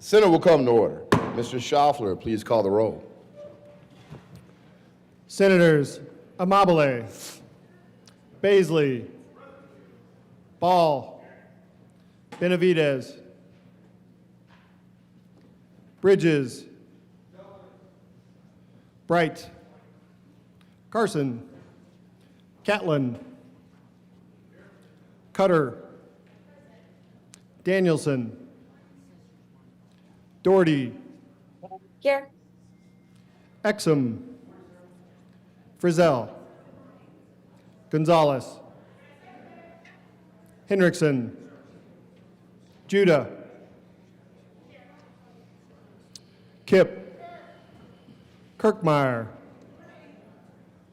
Senate will come to order. Mr. Schaffler, please call the roll. Senators Amabile, Baisley, Ball, Benavidez, Bridges, Bright, Carson, Catlin, Cutter, Danielson, Doherty, Here. Exum, Frizzell, Gonzalez, Hendrickson, Judah, Kipp, Kirkmeyer,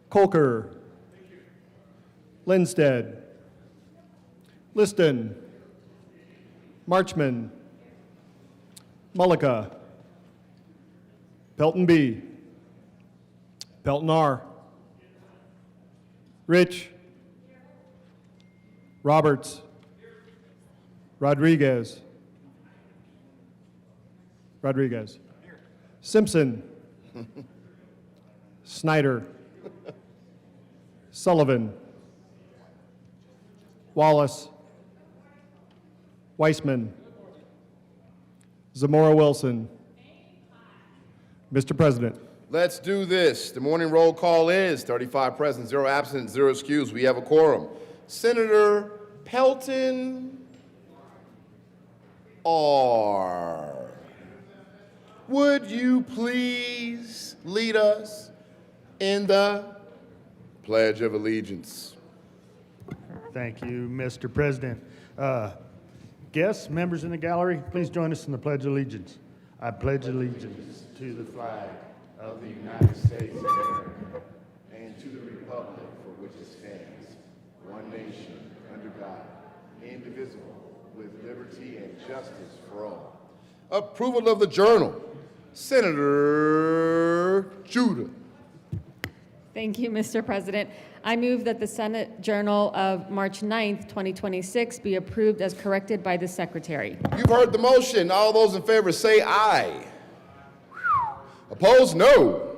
Kolker, Lindstedt, Liston, Marchman, Mullica, Pelton B, Pelton R, Rich, Roberts, Rodriguez, Simpson, Snyder, Sullivan, Wallace, Weissman, Zamora Wilson. Mr. President. Let's do this. The morning roll call is 35 present, 0 absent, 0 excused. We have a quorum. Senator Pelton R. Would you please lead us in the Pledge of Allegiance? Thank you, Mr. President. Guests, members in the gallery, please join us in the Pledge of Allegiance. I pledge allegiance to the flag Of the United States of America and to the republic for which it stands, one nation, under God, indivisible, with liberty and justice for all. Approval of the journal. Senator Judah. Thank you, Mr. President. I move that the Senate Journal of March 9th, 2026 be approved as corrected by the Secretary. You've heard the motion. All those in favor say aye. Opposed, no.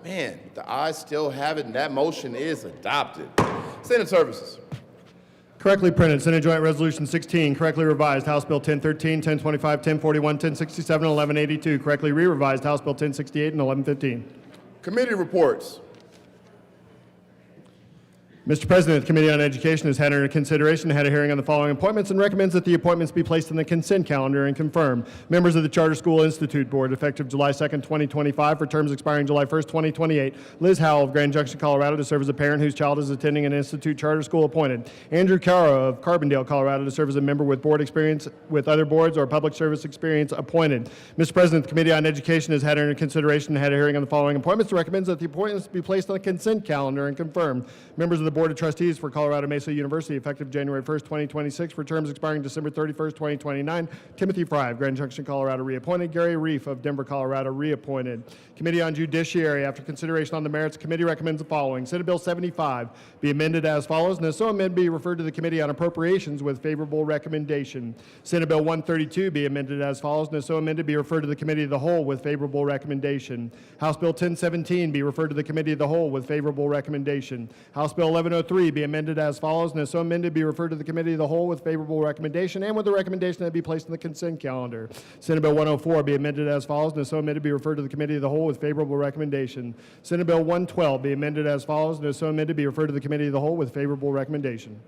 Man, the ayes still have it, and that motion is adopted. Senate Services. Correctly printed, Senate Joint Resolution 16, correctly revised, House Bill 1013, 1025, 1041, 1067, 1182, correctly re-revised, House Bill 1068 and 1115. Committee reports. Mr. President, the Committee on Education has had under consideration and had a hearing on the following appointments and recommends that the appointments be placed on the consent calendar and confirmed. Members of the Charter School Institute Board, effective July 2nd, 2025, for terms expiring July 1st, 2028. Liz Howell of Grand Junction, Colorado, to serve as a parent whose child is attending an institute charter school appointed. Andrew Caro of Carbondale, Colorado, to serve as a member with board experience with other boards or public service experience appointed. Mr. President, the Committee on Education has had under consideration and had a hearing on the following appointments and recommends that the appointments be placed on the consent calendar and confirmed. Members of the Board of Trustees for Colorado Mesa University, effective January 1st, 2026, for terms expiring December 31st, 2029. Timothy Fry of Grand Junction, Colorado, reappointed. Gary Reef of Denver, Colorado, reappointed. Committee on Judiciary, after consideration on the merits, committee recommends the following. Senate Bill 75 be amended as follows, and as so amended be referred to the Committee on Appropriations with favorable recommendation. Senate Bill 132 be amended as follows, and as so amended be referred to the Committee of the Whole with favorable recommendation. House Bill 1017 be referred to the Committee of the Whole with favorable recommendation. House Bill 1103 be amended as follows, and as so amended be referred to the Committee of the Whole with favorable recommendation, and with the recommendation that it be placed on the consent calendar. Senate Bill 104 be amended as follows, and as so amended be referred to the Committee of the Whole with favorable recommendation. Senate Bill 112 be amended as follows, and as so amended be referred to the Committee of the Whole with favorable recommendation.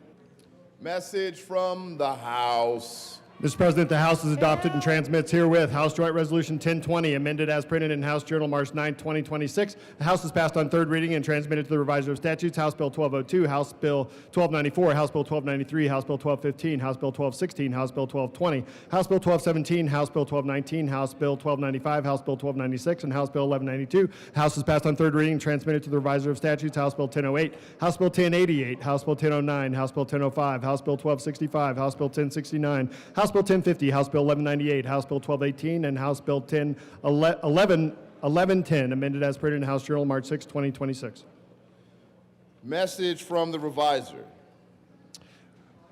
Message from the House. Mr. President, the House has adopted and transmits herewith House Joint Resolution 1020, amended as printed in House Journal March 9, 2026. The House has passed on third reading and transmitted to the Revisor of Statutes House Bill 1202, House Bill 1294, House Bill 1293, House Bill 1215, House Bill 1216, House Bill 1220, House Bill 1217, House Bill 1219, House Bill 1295, House Bill 1296, and House Bill 1192. The House has passed on third reading and transmitted to the Revisor of Statutes House Bill 1008, House Bill 1088, House Bill 1009, House Bill 1005, House Bill 1265, House Bill 1069, House Bill 1050, House Bill 1198, House Bill 1218, and House Bill 1110, amended as printed in House Journal March 6, 2026. Message from the Revisor.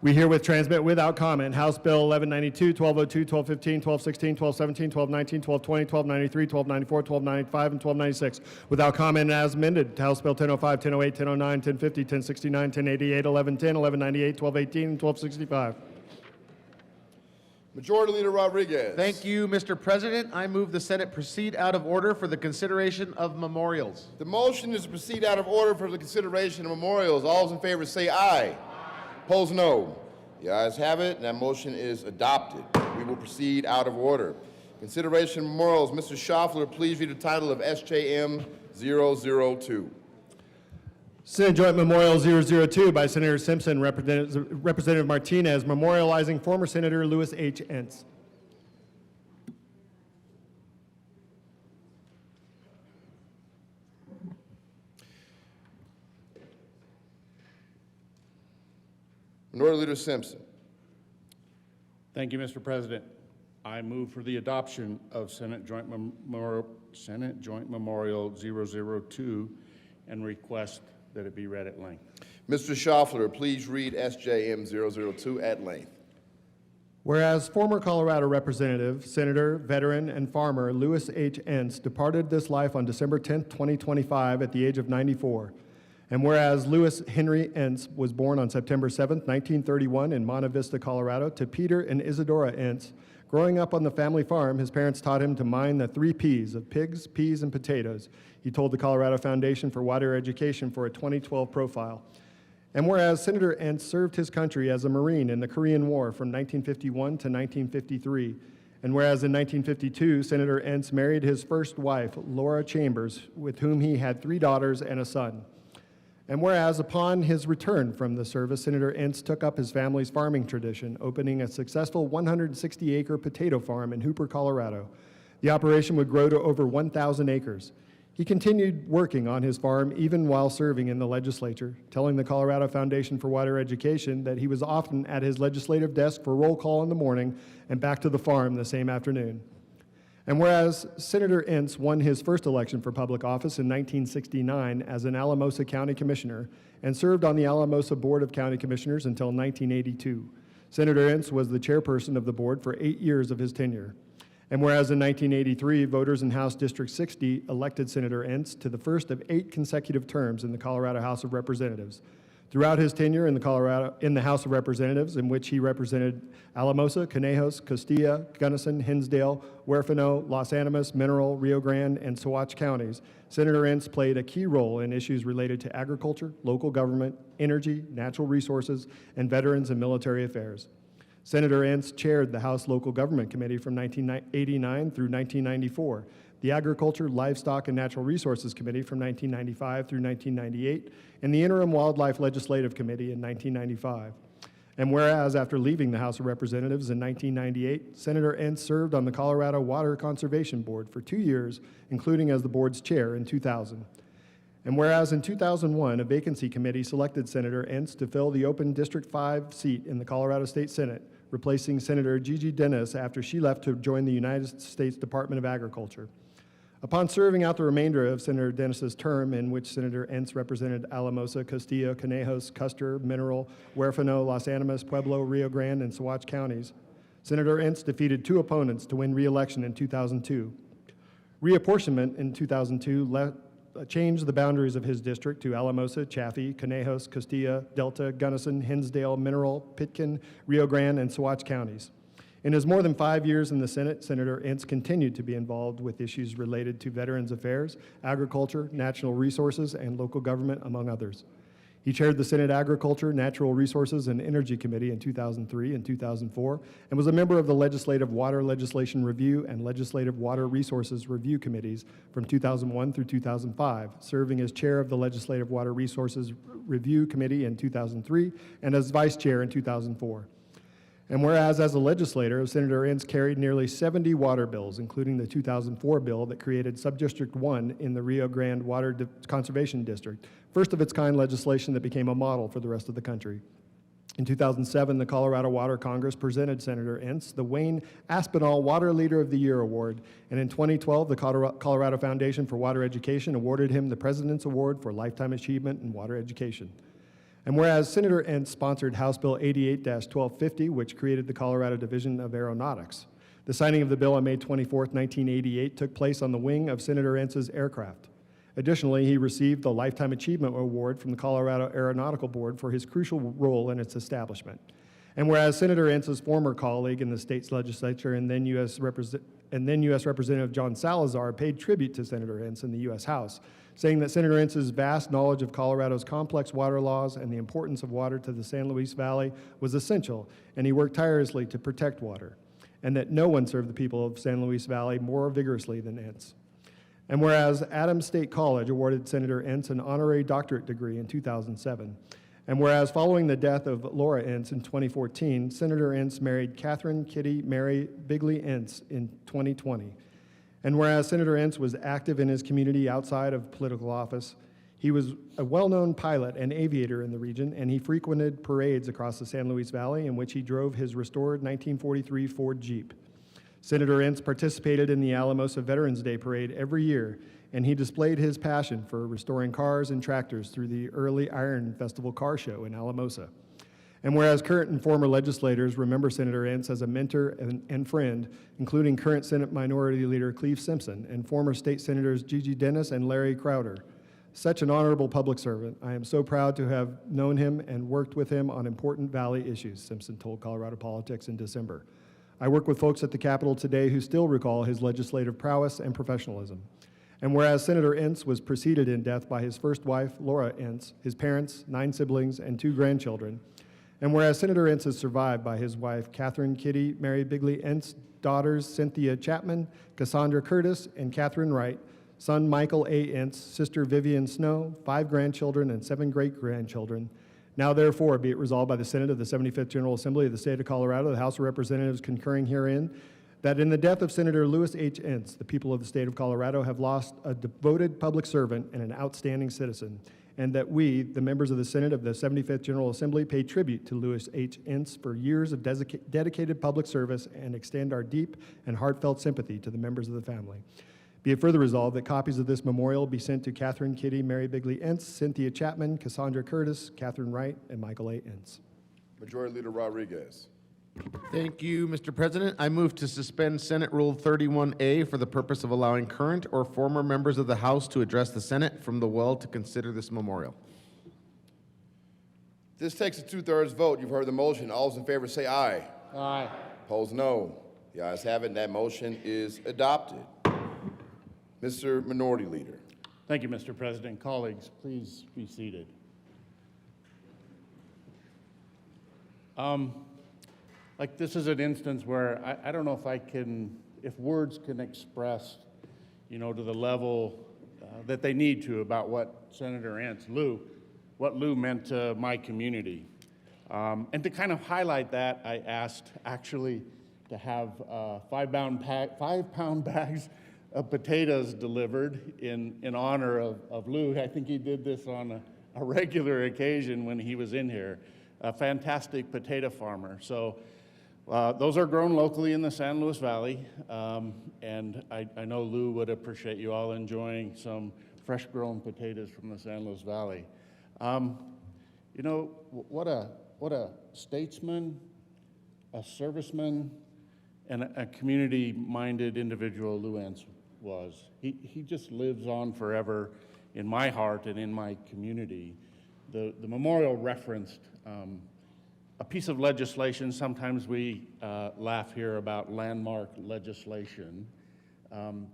We herewith transmit without comment House Bill 1192, 1202, 1215, 1216, 1217, 1219, 1220, 1293, 1294, 1295, and 1296. Without comment as amended, House Bill 1005, 1008, 1009, 1050, 1069, 1088, 1110, 1198, 1218, and 1265. Majority Leader Rodriguez. Thank you, Mr. President. I move the Senate proceed out of order for the consideration of memorials. The motion is to proceed out of order for the consideration of memorials. All those in favor say aye. Opposed, no. The ayes have it, and that motion is adopted. We will proceed out of order. Consideration of memorials. Mr. Schaffler, please read the title of SJM 002. Senate Joint Memorial 002 by Senator Simpson, Representative Martinez, memorializing former Senator Louis H. Entz. Minority Leader Simpson. Thank you, Mr. President. I move for the adoption of Senate Joint Memorial 002 and request that it be read at length. Mr. Schaffler, please read SJM 002 at length. Whereas former Colorado Representative, Senator, veteran, and farmer Louis H. Entz departed this life on December 10, 2025 at the age of 94. And whereas Louis Henry Entz was born on September 7, 1931 in Monte Vista, Colorado, to Peter and Isadora Entz, growing up on the family farm, his parents taught him to mind the 3 Ps of pigs, peas, and potatoes. He told the Colorado Foundation for Wider Education for a 2012 profile. And whereas Senator Entz served his country as a Marine in the Korean War from 1951 to 1953, and whereas in 1952, Senator Entz married his first wife, Laura Chambers, with whom he had 3 daughters and a son. And whereas upon his return from the service, Senator Entz took up his family's farming tradition, opening a successful 160-acre potato farm in Hooper, Colorado. The operation would grow to over 1,000 acres. He continued working on his farm even while serving in the legislature, telling the Colorado Foundation for Wider Education that he was often at his legislative desk for roll call in the morning and back to the farm the same afternoon. And whereas Senator Entz won his first election for public office in 1969 as an Alamosa County Commissioner and served on the Alamosa Board of County Commissioners until 1982. Senator Entz was the chairperson of the board for 8 years of his tenure. And whereas in 1983, voters in House District 60 elected Senator Entz to the first of 8 consecutive terms in the Colorado House of Representatives. Throughout his tenure in the House of Representatives, in which he represented Alamosa, Conejos, Costilla, Gunnison, Hinsdale, Huerfano, Los Animas, Mineral, Rio Grande, and Saguache counties, Senator Entz played a key role in issues related to agriculture, local government, energy, natural resources, and veterans and military affairs. Senator Entz chaired the House Local Government Committee from 1989 through 1994, the Agriculture, Livestock, and Natural Resources Committee from 1995 through 1998, and the Interim Wildlife Legislative Committee in 1995. And whereas after leaving the House of Representatives in 1998, Senator Entz served on the Colorado Water Conservation Board for 2 years, including as the board's chair in 2000. And whereas in 2001, a vacancy committee selected Senator Entz to fill the open District 5 seat in the Colorado State Senate, replacing Senator Gigi Dennis after she left to join the United States Department of Agriculture. Upon serving out the remainder of Senator Dennis's term, in which Senator Entz represented Alamosa, Costilla, Conejos, Custer, Mineral, Huerfano, Los Animas, Pueblo, Rio Grande, and Saguache counties, Senator Entz defeated 2 opponents to win re-election in 2002. Reapportionment in 2002 changed the boundaries of his district to Alamosa, Chaffee, Conejos, Costilla, Delta, Gunnison, Hinsdale, Mineral, Pitkin, Rio Grande, and Saguache counties. In his more than 5 years in the Senate, Senator Entz continued to be involved with issues related to Veterans Affairs, agriculture, natural resources, and local government, among others. He chaired the Senate Agriculture, Natural Resources, and Energy Committee in 2003 and 2004, and was a member of the Legislative Water Legislation Review and Legislative Water Resources Review Committees from 2001 through 2005, serving as chair of the Legislative Water Resources Review Committee in 2003 and as vice chair in 2004. And whereas as a legislator, Senator Entz carried nearly 70 water bills, including the 2004 bill that created Subdistrict 1 in the Rio Grande Water Conservation District, first of its kind legislation that became a model for the rest of the country. In 2007, the Colorado Water Congress presented Senator Entz the Wayne Aspinall Water Leader of the Year Award, and in 2012, the Colorado Foundation for Water Education awarded him the President's Award for Lifetime Achievement in Water Education. And whereas Senator Entz sponsored House Bill 88-1250, which created the Colorado Division of Aeronautics. The signing of the bill on May 24, 1988 took place on the wing of Senator Entz's aircraft. Additionally, he received the Lifetime Achievement Award from the Colorado Aeronautical Board for his crucial role in its establishment. And whereas Senator Entz's former colleague in the state's legislature and then U.S. Representative John Salazar paid tribute to Senator Entz in the U.S. House, saying that Senator Entz's vast knowledge of Colorado's complex water laws and the importance of water to the San Luis Valley was essential, and he worked tirelessly to protect water, and that no one served the people of San Luis Valley more vigorously than Entz. And whereas Adams State College awarded Senator Entz an honorary doctorate degree in 2007, and whereas following the death of Laura Entz in 2014, Senator Entz married Catherine Kitty Mary Bigley Entz in 2020. And whereas Senator Entz was active in his community outside of political office, he was a well-known pilot and aviator in the region, and he frequented parades across the San Luis Valley in which he drove his restored 1943 Ford Jeep. Senator Entz participated in the Alamosa Veterans Day Parade every year, and he displayed his passion for restoring cars and tractors through the early Iron Festival car show in Alamosa. And whereas current and former legislators remember Senator Entz as a mentor and friend, including current Senate Minority Leader Cleve Simpson and former state senators Gigi Dennis and Larry Crowder. Such an honorable public servant. I am so proud to have known him and worked with him on important Valley issues, Simpson told Colorado Politics in December. I work with folks at the Capitol today who still recall his legislative prowess and professionalism. And whereas Senator Entz was preceded in death by his first wife, Laura Entz, his parents, 9 siblings, and 2 grandchildren, and whereas Senator Entz is survived by his wife, Catherine Kitty Mary Bigley Entz, daughters Cynthia Chapman, Cassandra Curtis, and Catherine Wright, son Michael A. Entz, sister Vivian Snow, 5 grandchildren, and 7 great-grandchildren. Now therefore be it resolved by the Senate of the 75th General Assembly of the State of Colorado, the House of Representatives concurring herein, that in the death of Senator Louis H. Entz, the people of the state of Colorado have lost a devoted public servant and an outstanding citizen, and that we, the members of the Senate of the 75th General Assembly, pay tribute to Louis H. Entz for years of dedicated public service and extend our deep and heartfelt sympathy to the members of the family. Be it further resolved that copies of this memorial be sent to Catherine Kitty Mary Bigley Entz, Cynthia Chapman, Cassandra Curtis, Catherine Wright, and Michael A. Entz. Majority Leader Rodriguez. Thank you, Mr. President. I move to suspend Senate Rule 31A for the purpose of allowing current or former members of the House to address the Senate from the well to consider this memorial. This takes a 2/3 vote. You've heard the motion. All those in favor say aye. Aye. Opposed, no. The ayes have it, and that motion is adopted. Mr. Minority Leader. Thank you, Mr. President. Colleagues, please be seated. Like this is an instance where I don't know if words can express, to the level that they need to about what Senator Entz, what Lou meant to my community. And to kind of highlight that, I asked actually to have 5-pound bags of potatoes delivered in honor of Lou. I think he did this on a regular occasion when he was in here. A fantastic potato farmer. So those are grown locally in the San Luis Valley, and I know Lou would appreciate you all enjoying some fresh-grown potatoes from the San Luis Valley. What a statesman, a serviceman, and a community-minded individual Lou Entz was. He just lives on forever in my heart and in my community. The memorial referenced a piece of legislation. Sometimes we laugh here about landmark legislation.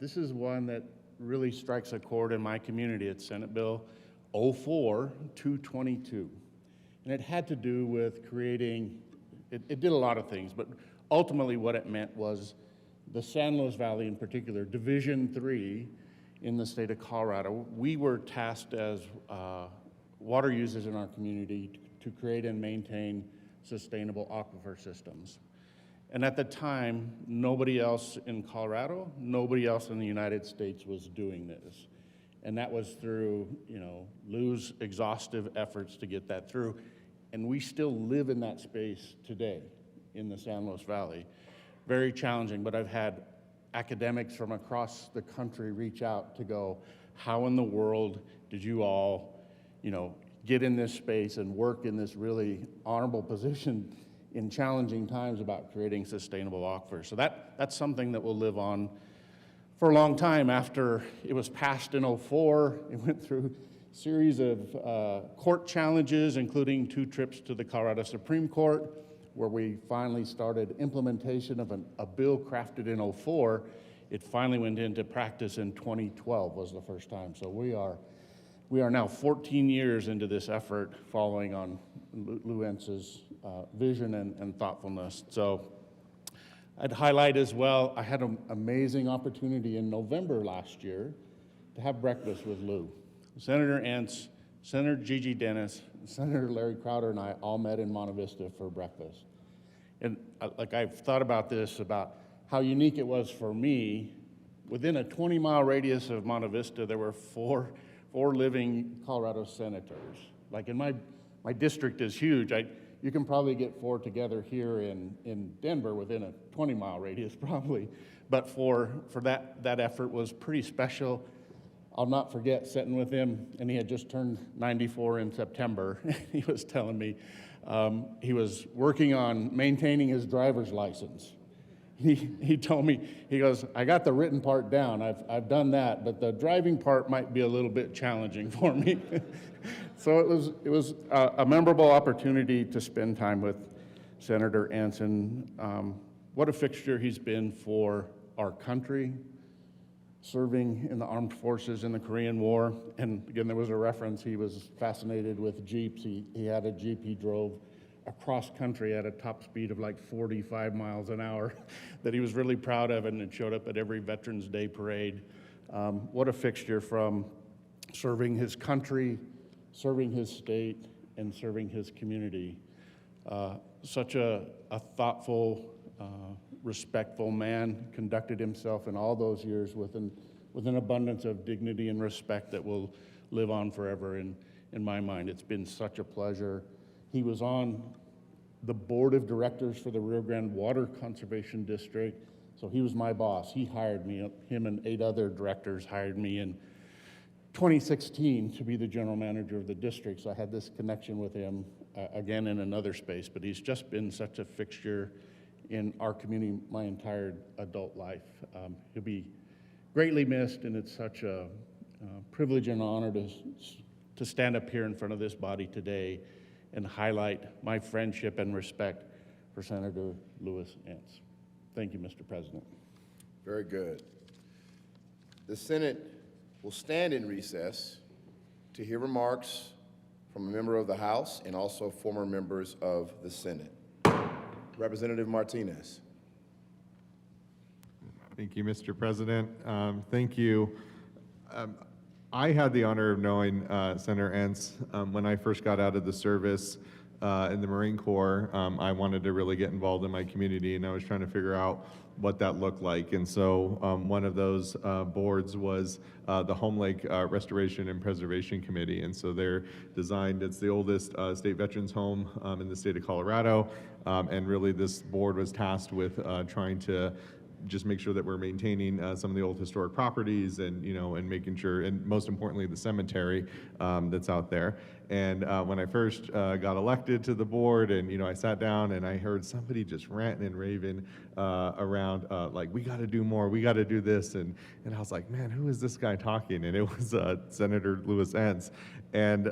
This is one that really strikes a chord in my community. It's Senate Bill 04-222. And it had to do with creating, it did a lot of things, but ultimately what it meant was the San Luis Valley in particular, Division 3 in the state of Colorado, we were tasked as water users in our community to create and maintain sustainable aquifer systems. And at the time, nobody else in Colorado, nobody else in the United States was doing this. And that was through, Lou's exhaustive efforts to get that through. And we still live in that space today in the San Luis Valley. Very challenging, but I've had academics from across the country reach out to go, how in the world did you all, get in this space and work in this really honorable position in challenging times about creating sustainable aquifers. So that's something that will live on for a long time. After it was passed in '04, it went through a series of court challenges, including 2 trips to the Colorado Supreme Court, where we finally started implementation of a bill crafted in '04. It finally went into practice in 2012 was the first time. So we are now 14 years into this effort, following on Lou Entz's vision and thoughtfulness. So I'd highlight as well, I had an amazing opportunity in November last year to have breakfast with Lou. Senator Entz, Senator Gigi Dennis, Senator Larry Crowder and I all met in Monte Vista for breakfast. And like I've thought about this, about how unique it was for me. Within a 20-mile radius of Monte Vista, there were four living Colorado senators. Like in my district is huge. You can probably get 4 together here in Denver within a 20-mile radius probably. But for that effort was pretty special. I'll not forget sitting with him, and he had just turned 94 in September. He was telling me he was working on maintaining his driver's license. He told me, he goes, I got the written part down, I've done that, but the driving part might be a little bit challenging for me. So it was a memorable opportunity to spend time with Senator Anson. What a fixture he's been for our country, serving in the armed forces in the Korean War. And again, there was a reference, he was fascinated with Jeeps. He had a Jeep he drove across country at a top speed of like 45 miles an hour that he was really proud of, and it showed up at every Veterans Day parade. What a fixture, from serving his country, serving his state, and serving his community. Such a thoughtful, respectful man, conducted himself in all those years with an abundance of dignity and respect that will live on forever in my mind. It's been such a pleasure. He was on the board of directors for the Rio Grande Water Conservation District, so he was my boss. He hired me, him and 8 other directors hired me in 2016 to be the general manager of the district, so I had this connection with him, again in another space, but he's just been such a fixture in our community my entire adult life. He'll be greatly missed, and it's such a privilege and honor to stand up here in front of this body today and highlight my friendship and respect for Senator Louis Entz. Thank you, Mr. President. Very good. The Senate will stand in recess to hear remarks from a member of the House and also former members of the Senate. Representative Martinez. Thank you, Mr. President. Thank you. I had the honor of knowing Senator Entz when I first got out of the service in the Marine Corps. I wanted to really get involved in my community, and I was trying to figure out what that looked like. And so one of those boards was the Home Lake Restoration and Preservation Committee. And so they're designed, it's the oldest state veterans home in the state of Colorado. And really this board was tasked with trying to just make sure that we're maintaining some of the old historic properties, and and making sure, and most importantly, the cemetery that's out there. And when I first got elected to the board, and I sat down and I heard somebody just ranting and raving around like, we got to do more, we got to do this, and I was like, man, who is this guy talking? And it was Senator Louis Entz. And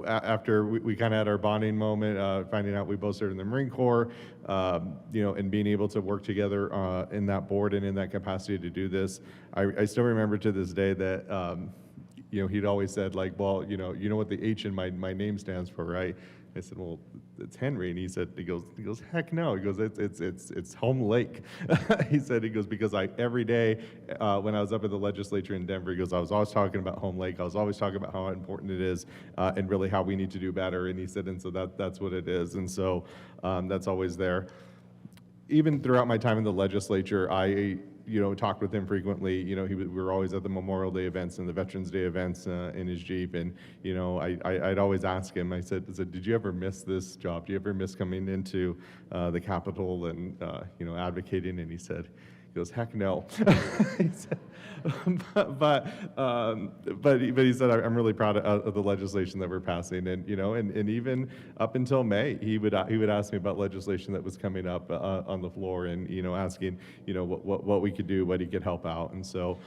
after we kind of had our bonding moment, finding out we both served in the Marine Corps, and being able to work together in that board and in that capacity to do this, I still remember to this day that, he'd always said, like, well, you know what the H in my name stands for, right? I said, well, it's Henry. And he goes, heck no. He goes, it's Home Lake. He said, because every day when I was up at the legislature in Denver, he goes, I was always talking about Home Lake. I was always talking about how important it is and really how we need to do better. And he said, and so that's what it is. And so that's always there. Even throughout my time in the legislature, I talked with him frequently. We were always at the Memorial Day events and the Veterans Day events in his Jeep. And, I'd always ask him, I said, did you ever miss this job? Do you ever miss coming into the Capitol and, advocating? And he said, goes, heck no. He said, but he said, I'm really proud of the legislation that we're passing, and and even up until May, he would ask me about legislation that was coming up on the floor, and asking what we could do, what he could help out, and so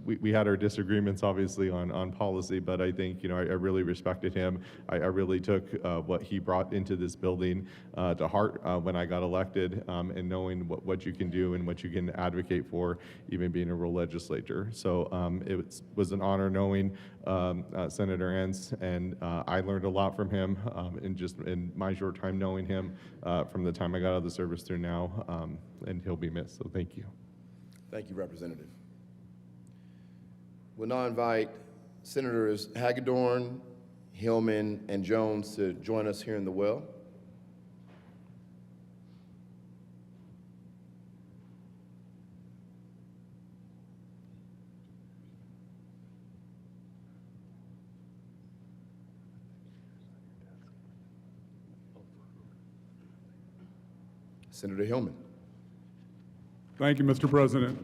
we had our disagreements obviously on policy, but I think I really respected him. I really took what he brought into this building to heart when I got elected, and knowing what you can do and what you can advocate for, even being a rural legislator. So it was an honor knowing Senator Ents, and I learned a lot from him in my short time knowing him from the time I got out of the service through now, and he'll be missed, so thank you. Thank you, Representative. We'll now invite Senators Hagedorn, Hillman, and Jones to join us here in the well. Senator Hillman. Thank you, Mr. President.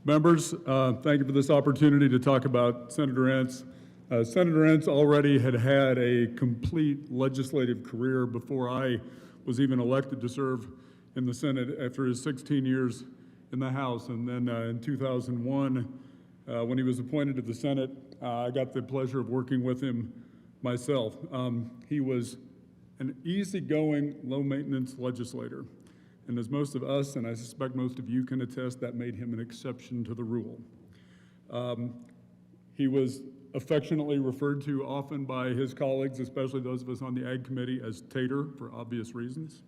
Members, thank you for this opportunity to talk about Senator Ents. Senator Ents already had a complete legislative career before I was even elected to serve in the Senate after his 16 years in the House. And then in 2001, when he was appointed to the Senate, I got the pleasure of working with him myself. He was an easygoing, low-maintenance legislator. And as most of us, and I suspect most of you can attest, that made him an exception to the rule. He was affectionately referred to often by his colleagues, especially those of us on the Ag Committee, as Tater, for obvious reasons.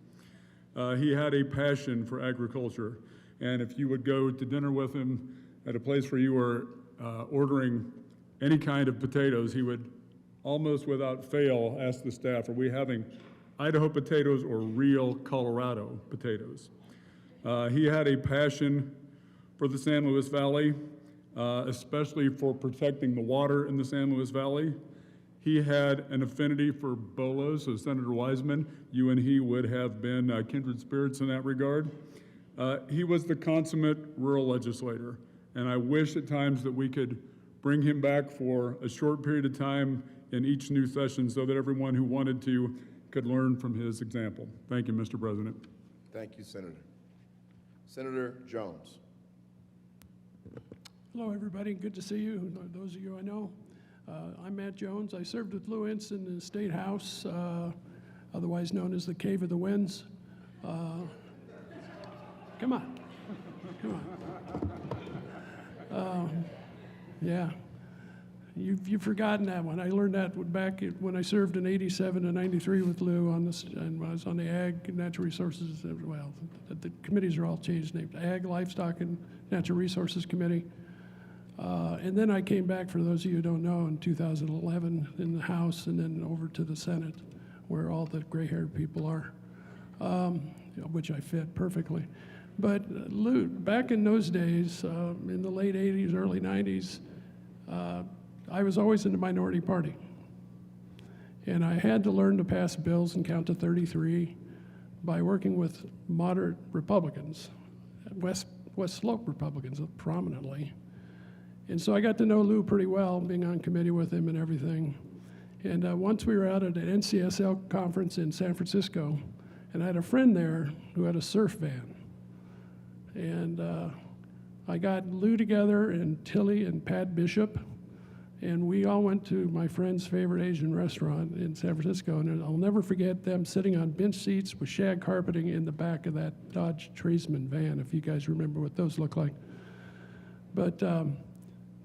He had a passion for agriculture, and if you would go to dinner with him at a place where you were ordering any kind of potatoes, he would almost without fail ask the staff, are we having Idaho potatoes or real Colorado potatoes? He had a passion for the San Luis Valley, especially for protecting the water in the San Luis Valley. He had an affinity for bolos, so Senator Wiseman, you and he would have been kindred spirits in that regard. He was the consummate rural legislator, and I wish at times that we could bring him back for a short period of time in each new session so that everyone who wanted to could learn from his example. Thank you, Mr. President. Thank you, Senator. Senator Jones. Hello, everybody. Good to see you. Those of you I know. I'm Matt Jones. I served with Lou Ents in the State House, otherwise known as the Cave of the Winds. Come on. Come on. Yeah. You've forgotten that one. I learned that back when I served in '87 and '93 with Lou and I was on the Ag, Natural Resources, well, the committees are all changed names, Ag, Livestock, and Natural Resources Committee. And then I came back, for those of you who don't know, in 2011 in the House and then over to the Senate, where all the gray-haired people are, which I fit perfectly. But Lou, back in those days, in the late '80s, early '90s, I was always in the minority party. And I had to learn to pass bills and count to 33 by working with moderate Republicans, West Slope Republicans prominently. And so I got to know Lou pretty well, being on committee with him and everything. And once we were out at an NCSL conference in San Francisco, and I had a friend there who had a surf van. And I got Lou together and Tilly and Pat Bishop, and we all went to my friend's favorite Asian restaurant in San Francisco, and I'll never forget them sitting on bench seats with shag carpeting in the back of that Dodge Tradesman van, if you guys remember what those look like. But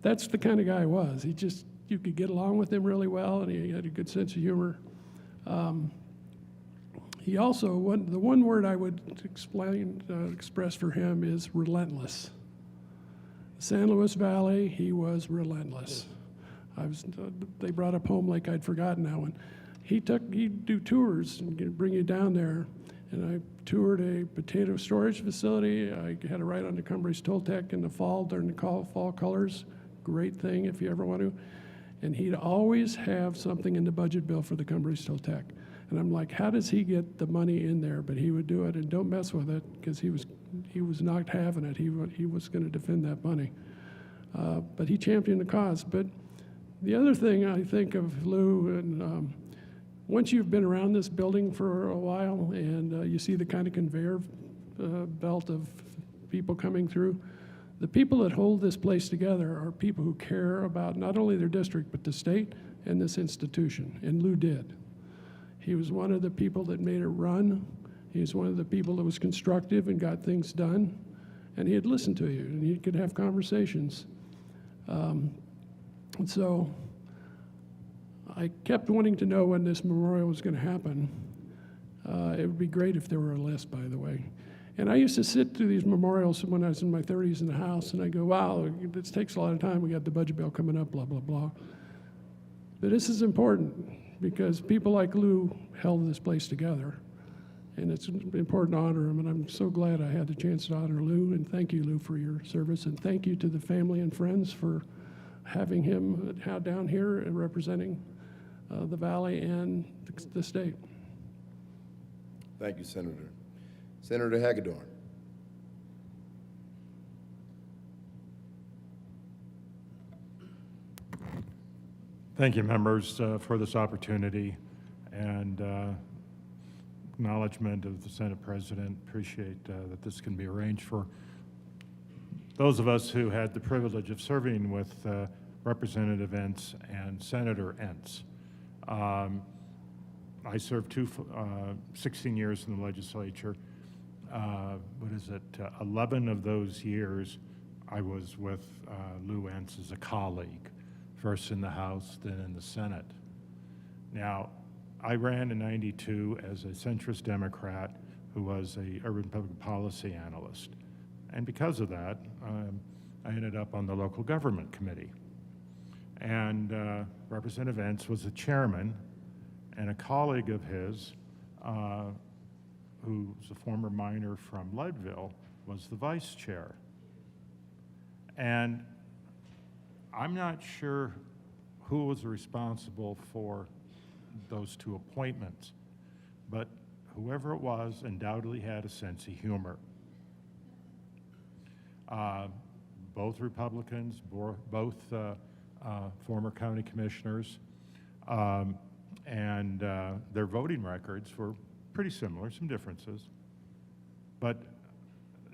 that's the kind of guy I was. You could get along with him really well, and he had a good sense of humor. He also, the one word I would express for him is relentless. San Luis Valley, he was relentless. They brought up Home Lake, I'd forgotten that one. He'd do tours and bring you down there. And I toured a potato storage facility. I had a ride on the Cumbres Toltec in the fall during the fall colors. Great thing if you ever want to. And he'd always have something in the budget bill for the Cumbres Toltec. And I'm like, how does he get the money in there? But he would do it, and don't mess with it, because he was not having it. He was going to defend that money. But he championed the cause. But the other thing I think of, Lou, and once you've been around this building for a while and you see the kind of conveyor belt of people coming through, the people that hold this place together are people who care about not only their district, but the state and this institution, and Lou did. He was one of the people that made it run. He was one of the people that was constructive and got things done, and he'd listen to you, and he could have conversations. And so I kept wanting to know when this memorial was going to happen. It would be great if there were a list, by the way. And I used to sit through these memorials when I was in my 30s in the House, and I go, wow, this takes a lot of time. We got the budget bill coming up, blah, blah, blah. But this is important because people like Lou held this place together. And it's important to honor him, and I'm so glad I had the chance to honor Lou, and thank you, Lou, for your service, and thank you to the family and friends for having him down here and representing the Valley and the state. Thank you, Senator. Senator Hagedorn. Thank you, members, for this opportunity and acknowledgement of the Senate President. Appreciate that this can be arranged for those of us who had the privilege of serving with Representative Entz and Senator Entz. I served 16 years in the legislature. 11 of those years I was with Lou Entz as a colleague, first in the House, then in the Senate. Now, I ran in '92 as a centrist Democrat who was a urban public policy analyst. And because of that, I ended up on the local government committee. And Representative Entz was the chairman, and a colleague of his, who's a former miner from Leadville, was the vice chair. And I'm not sure who was responsible for those two appointments, but whoever it was undoubtedly had a sense of humor. Both Republicans, both former county commissioners, and their voting records were pretty similar, some differences, but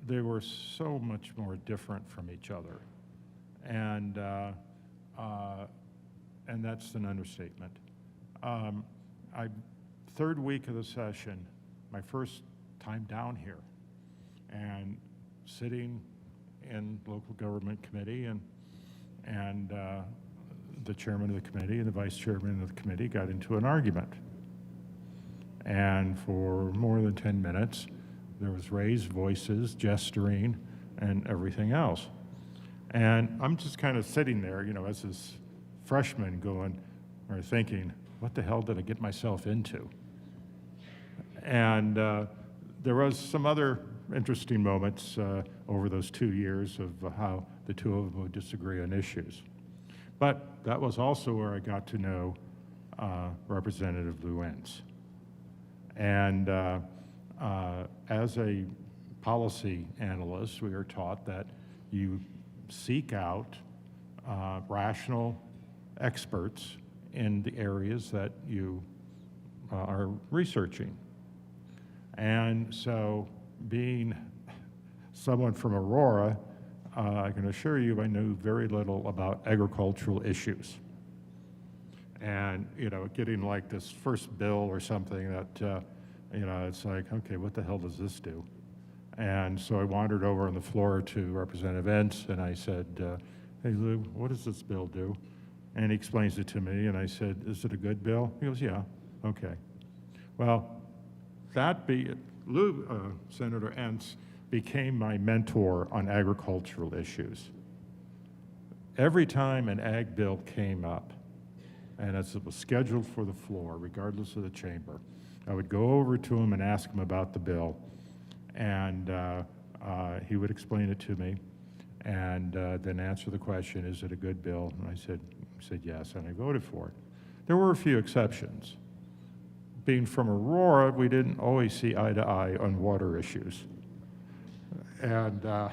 they were so much more different from each other. And that's an understatement. Third week of the session, my first time down here, and sitting in local government committee, and the chairman of the committee and the vice chairman of the committee got into an argument. And for more than 10 minutes, there was raised voices, gesturing, and everything else. And I'm just kind of sitting there, you know, as this freshman going, or thinking, what the hell did I get myself into? And there was some other interesting moments over those 2 years of how the two of them would disagree on issues. But that was also where I got to know Representative Lou Entz. And as a policy analyst, we are taught that you seek out rational experts in the areas that you are researching. And so, being someone from Aurora, I can assure you I knew very little about agricultural issues. And, you know, getting like this first bill or something that, you know, it's like, okay, what the hell does this do? And so I wandered over on the floor to Representative Entz, and I said, hey, Lou, what does this bill do? And he explains it to me, and I said, is it a good bill? He goes, yeah, okay. Well, Senator Entz became my mentor on agricultural issues. Every time an ag bill came up, and as it was scheduled for the floor, regardless of the chamber, I would go over to him and ask him about the bill, and he would explain it to me, and then answer the question, is it a good bill? And I said yes, and I voted for it. There were a few exceptions, being from Aurora, we didn't always see eye to eye on water issues. And, I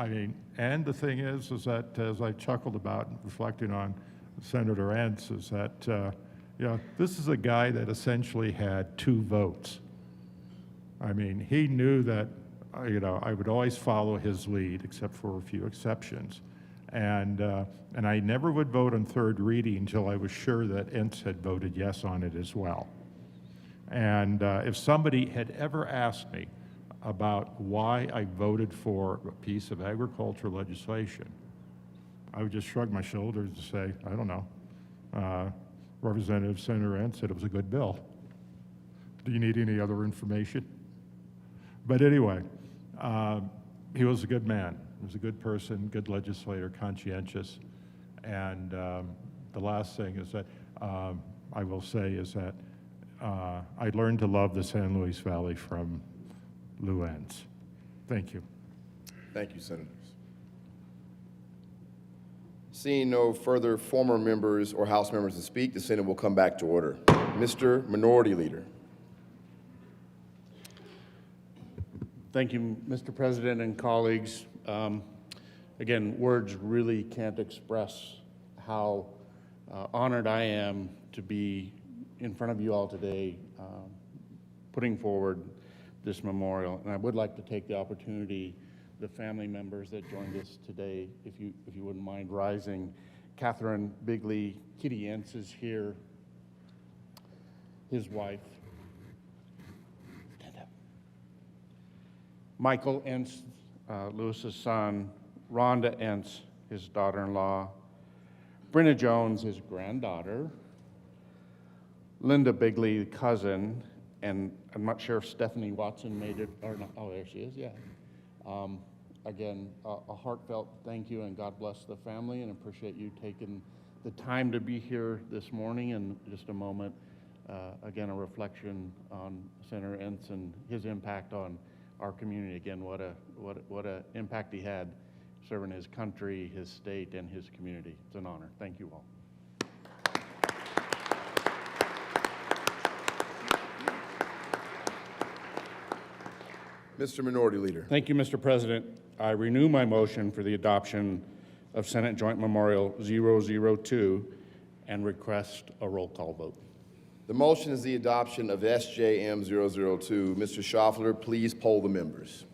mean, and the thing is that as I chuckled about reflecting on Senator Entz, is that, you know, this is a guy that essentially had 2 votes. I mean, he knew that, you know, I would always follow his lead, except for a few exceptions. And I never would vote on third reading until I was sure that Entz had voted yes on it as well. And if somebody had ever asked me about why I voted for a piece of agricultural legislation, I would just shrug my shoulders and say, I don't know. Representative Senator Entz said it was a good bill. Do you need any other information? But anyway, he was a good man. He was a good person, good legislator, conscientious. And the last thing is that I will say is that I learned to love the San Luis Valley from Lou Entz. Thank you. Thank you, Senators. Seeing no further former members or House members to speak, the Senate will come back to order. Mr. Minority Leader. Thank you, Mr. President and colleagues. Again, words really can't express how honored I am to be in front of you all today, putting forward this memorial. And I would like to take the opportunity, the family members that joined us today, if you wouldn't mind rising. Catherine Bigley, Kitty Entz is here, his wife. Stand up. Michael Entz, Lewis's son, Rhonda Entz, his daughter-in-law, Brenna Jones, his granddaughter, Linda Bigley, cousin, and I'm not sure if Stephanie Watson made it or not. Oh, there she is, yeah. Again, a heartfelt thank you and God bless the family, and appreciate you taking the time to be here this morning. And just a moment, again, a reflection on Senator Entz and his impact on our community. Again, what a impact he had serving his country, his state, and his community. It's an honor. Thank you all. Mr. Minority Leader. Thank you, Mr. President. I renew my motion for the adoption of Senate Joint Memorial 002 and request a roll call vote. The motion is the adoption of SJM 002. Mr. Schaffler, please poll the members.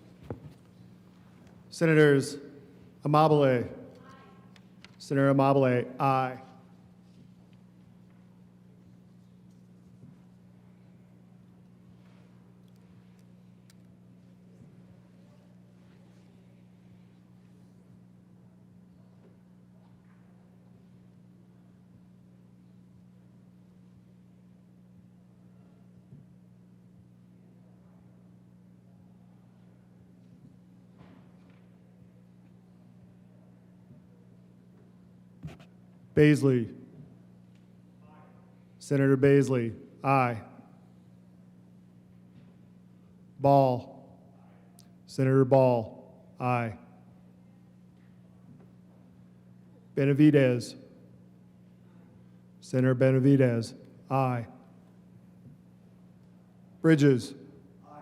Senators Amabile. Senator Amabile, aye. Baisley. Senator Baisley, aye. Ball. Senator Ball, aye. Benavidez. Senator Benavidez, aye. Bridges. Aye.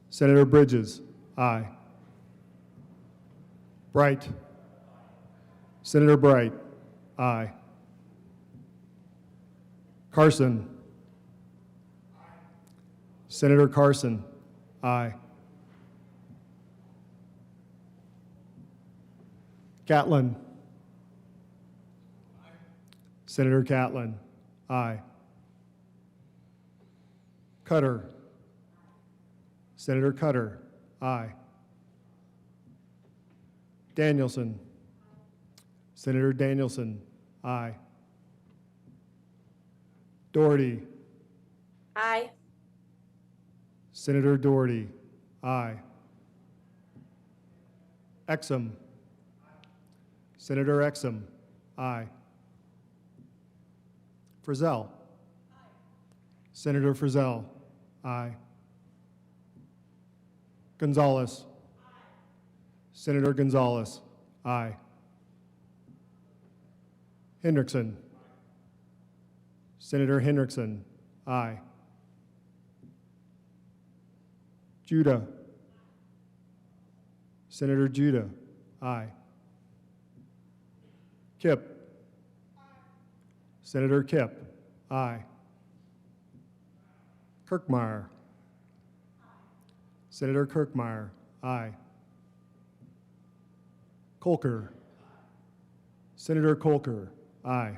Senator Bridges, aye. Bright. Senator Bright, aye. Carson. Senator Carson, aye. Catlin. Senator Catlin, aye. Cutter. Senator Cutter, aye. Danielson. Senator Danielson, aye. Doherty. Aye. Senator Doherty, aye. Exum. Senator Exum, aye. Frizzell. Senator Frizzell, aye. Gonzalez. Senator Gonzalez, aye. Hendrickson. Senator Hendrickson, aye. Judah. Senator Judah, aye. Kipp. Senator Kipp, aye. Kirkmeyer. Senator Kirkmeyer, aye. Kolker. Senator Kolker, aye.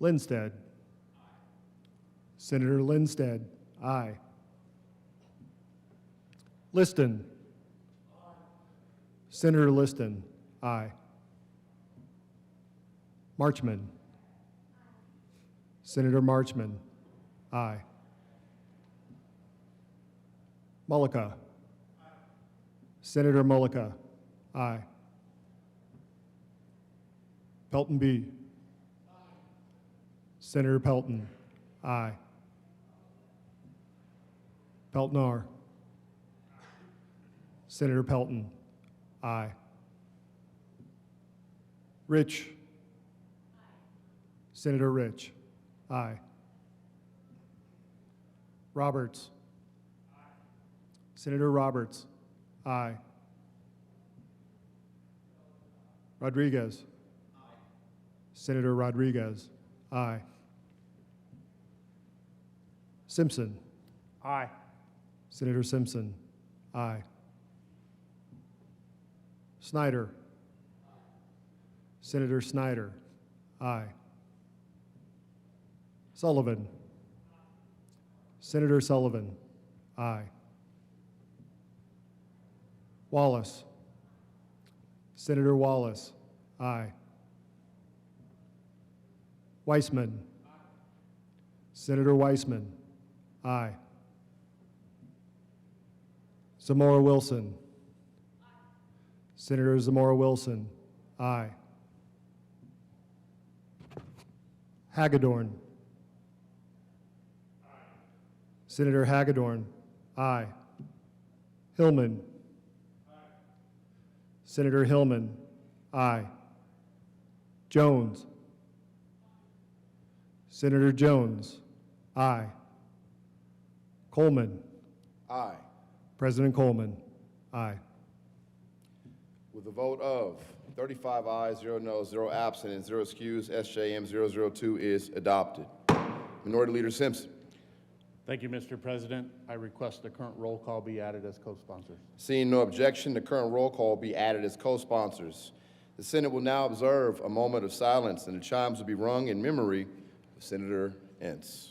Lindsted. Senator Lindsted, aye. Liston. Senator Liston, aye. Marchman. Senator Marchman, aye. Mullica. Senator Mullica, aye. Pelton B. Senator Pelton, aye. Pelton R. Senator Pelton, aye. Rich. Senator Rich, aye. Roberts. Senator Roberts, aye. Rodriguez. Senator Rodriguez, aye. Simpson. Aye. Senator Simpson, aye. Snyder. Senator Snyder, aye. Sullivan. Senator Sullivan, aye. Wallace. Senator Wallace, aye. Weissman. Senator Weissman, aye. Zamora Wilson. Senator Zamora Wilson, aye. Hagedorn. Senator Hagedorn, aye. Hillman. Senator Hillman, aye. Jones. Senator Jones, aye. Coleman. Aye. President Coleman, aye. With a vote of 35 ayes, 0 noes, 0 absent, and 0 excused, SJM 002 is adopted. Minority Leader Simpson. Thank you, Mr. President. I request the current roll call be added as co-sponsors. Seeing no objection, the current roll call be added as co-sponsors. The Senate will now observe a moment of silence, and the chimes will be rung in memory of Senator Entz.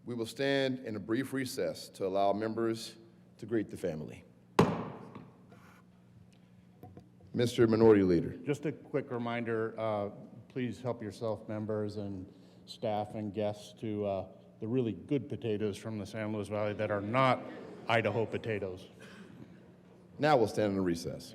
We will stand in a brief recess to allow members to greet the family. Mr. Minority Leader. Just a quick reminder, please help yourself, members and staff and guests, to the really good potatoes from the San Luis Valley that are not Idaho potatoes. Now we'll stand in a recess.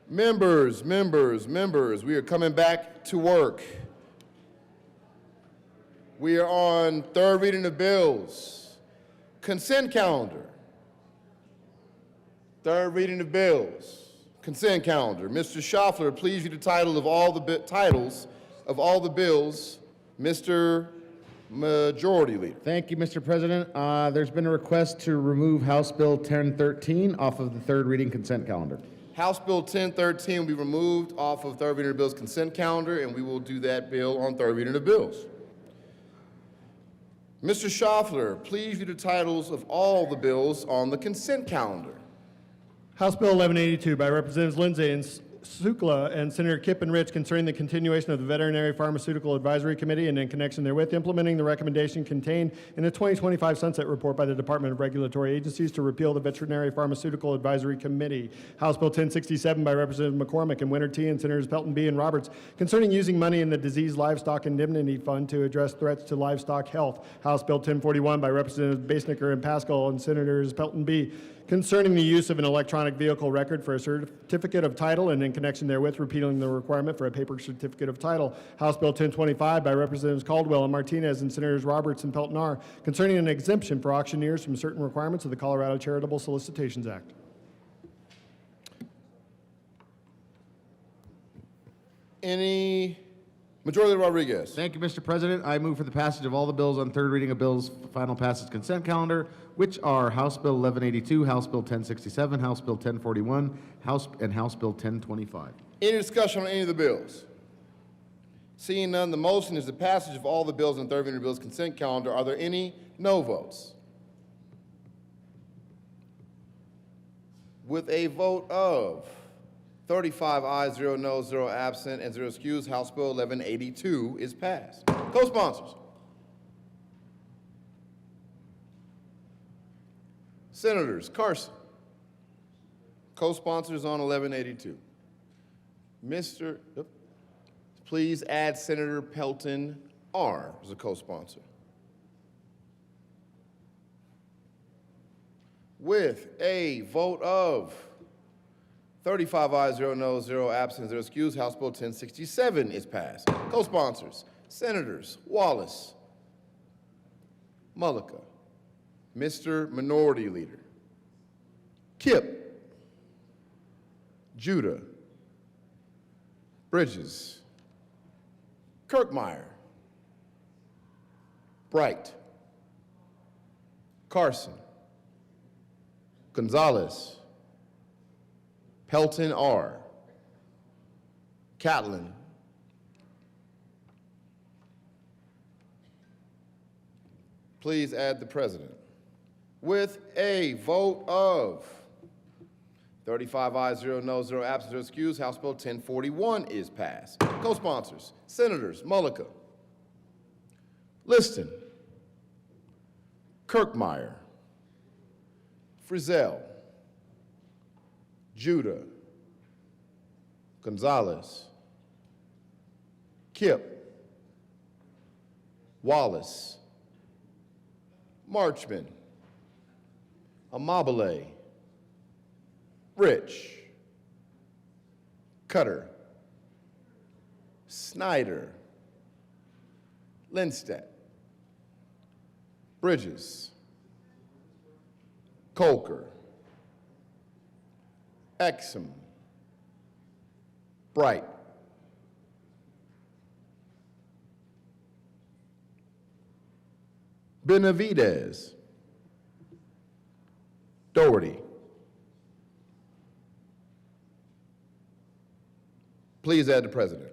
Members, we are coming back to work. We are on third reading of bills. Consent calendar. Third reading of bills. Consent calendar. Mr. Schaffler, please read the titles of all the bills. Mr. Majority Leader. Thank you, Mr. President. There's been a request to remove House Bill 1013 off of the third reading consent calendar. House Bill 1013 will be removed off of third reading of bills consent calendar, and we will do that bill on third reading of bills. Mr. Schaffler, please read the titles of all the bills on the consent calendar. House Bill 1182 by Representatives Lindsay and Sukla and Senator Kipp and Rich concerning the continuation of the Veterinary Pharmaceutical Advisory Committee and in connection therewith implementing the recommendation contained in the 2025 Sunset Report by the Department of Regulatory Agencies to repeal the Veterinary Pharmaceutical Advisory Committee. House Bill 1067 by Representative McCormick and Winter T and Senators Pelton B and Roberts concerning using money in the Disease Livestock Indemnity Fund to address threats to livestock health. House Bill 1041 by Representatives Basnicker and Pascal and Senators Pelton B concerning the use of an electronic vehicle record for a certificate of title and in connection therewith repealing the requirement for a paper certificate of title. House Bill 1025 by Representatives Caldwell and Martinez and Senators Roberts and Pelton R concerning an exemption for auctioneers from certain requirements of the Colorado Charitable Solicitations Act. Any Majority Leader Rodriguez. Thank you, Mr. President. I move for the passage of all the bills on third reading of bills, final passage consent calendar, which are House Bill 1182, House Bill 1067, House Bill 1041, House Bill 1025. Any discussion on any of the bills? Seeing none, the motion is the passage of all the bills on third reading of bills consent calendar. Are there any no votes? With a vote of 35 ayes, 0 noes, 0 absent, and 0 excused, House Bill 1182 is passed. Co-sponsors. Senators Carson. Co-sponsors on 1182. Please add Senator Pelton R as a co-sponsor. With a vote of 35 ayes, 0 noes, 0 absent, 0 excused, House Bill 1067 is passed. Co-sponsors, Senators Wallace, Mullica, Mr. Minority Leader, Kipp, Judah, Bridges, Kirkmeyer, Bright, Carson, Gonzalez, Pelton R, Catlin, please add the president. With a vote of 35 ayes, 0 noes, 0 absent, 0 excused, House Bill 1041 is passed. Co-sponsors, Senators Mullica, Liston, Kirkmeyer, Frizzell, Judah, Gonzalez, Kipp, Wallace, Marchman, Amabile, Rich, Cutter, Snyder, Lindstedt, Bridges, Colker, Exum, Bright, Benavidez, Doherty. Please add the president.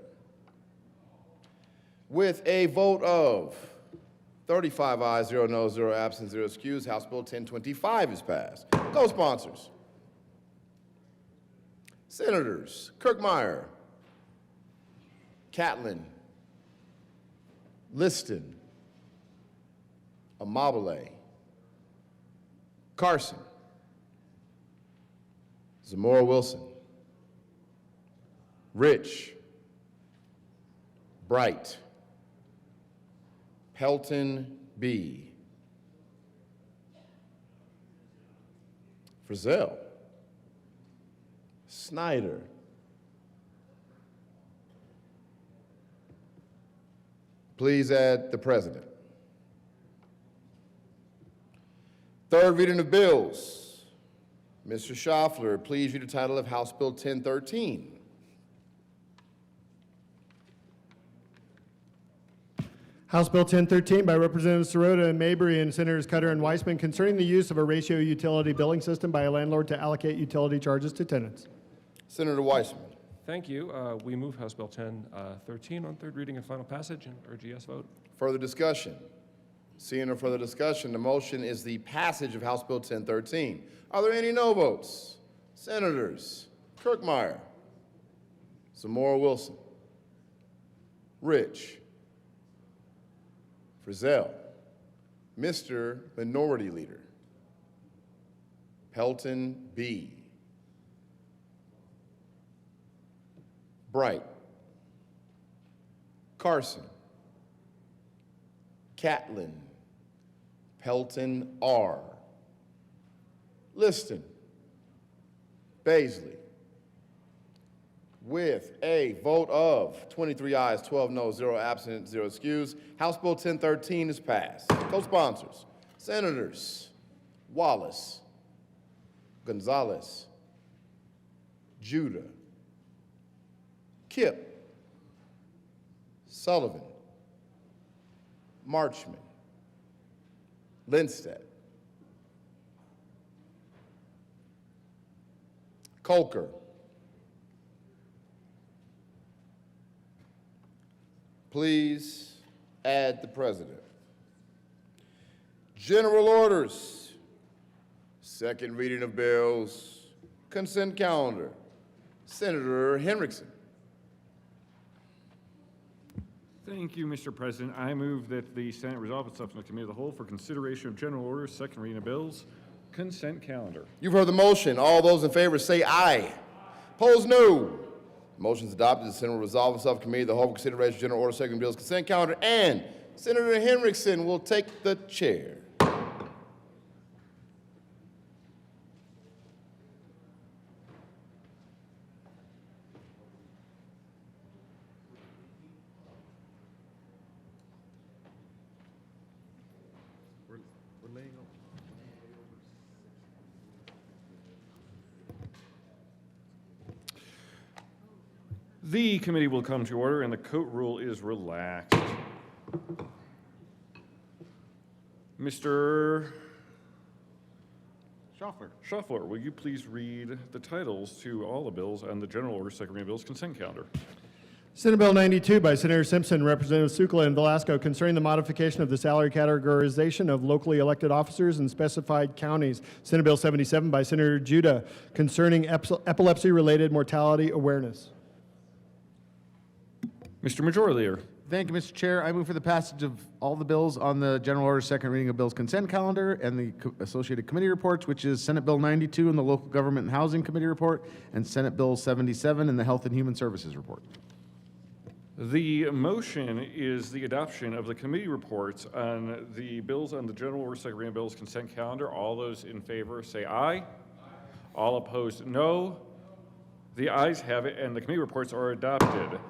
With a vote of 35 ayes, 0 noes, 0 absent, 0 excused, House Bill 1025 is passed. Co-sponsors, Senators Kirkmeyer, Catlin, Liston, Amabile, Carson, Zamora Wilson, Rich, Bright, Pelton B, Frizzell, Snyder, Please add the president. Third reading of bills. Mr. Schaffler, please read the title of House Bill 1013. House Bill 1013 by Representatives Sirota and Mabry and Senators Cutter and Weissman concerning the use of a ratio utility billing system by a landlord to allocate utility charges to tenants. Senator Weissman. Thank you. We move House Bill 1013 on third reading and final passage and urge a yes vote. Further discussion? Seeing no further discussion, the motion is the passage of House Bill 1013. Are there any no votes? Senators Kirkmeyer, Zamora Wilson, Rich, Frizzell, Mr. Minority Leader, Pelton B., Bright, Carson, Catlin, Pelton R., Liston, Baisley. With a vote of 23 ayes, 12 noes, 0 absent, 0 excused, House Bill 1013 is passed. Co-sponsors, Senators Wallace, Gonzalez, Judah, Kipp, Sullivan, Marchman, Lindstedt, Colker, please add the president. General orders. Second reading of bills. Consent calendar. Senator Henriksen. Thank you, Mr. President. I move that the Senate resolve itself in the Committee of the Whole for consideration of general orders, second reading of bills, consent calendar. You've heard the motion. All those in favor say aye. Opposed, no. Motion is adopted. The Senate will resolve itself Committee of the Whole for consideration of general order, second bills, consent calendar, and Senator Henriksen will take the chair. The committee will come to order and the coat rule is relaxed. Mr. Schaffler, will you please read the titles to all the bills on the general order, second reading of bills, consent calendar? Senate Bill 92 by Senator Simpson, Representatives Sukla and Velasco concerning the modification of the salary categorization of locally elected officers in specified counties. Senate Bill 77 by Senator Judah concerning epilepsy-related mortality awareness. Mr. Majority Leader. Thank you, Mr. Chair. I move for the passage of all the bills on the general order, second reading of bills consent calendar and the associated committee reports, which is Senate Bill 92 and the Local Government and Housing Committee report, and Senate Bill 77 and the Health and Human Services report. The motion is the adoption of the committee reports on the bills on the general order, second reading of bills consent calendar. All those in favor say aye. All opposed, no. The ayes have it, and the committee reports are adopted.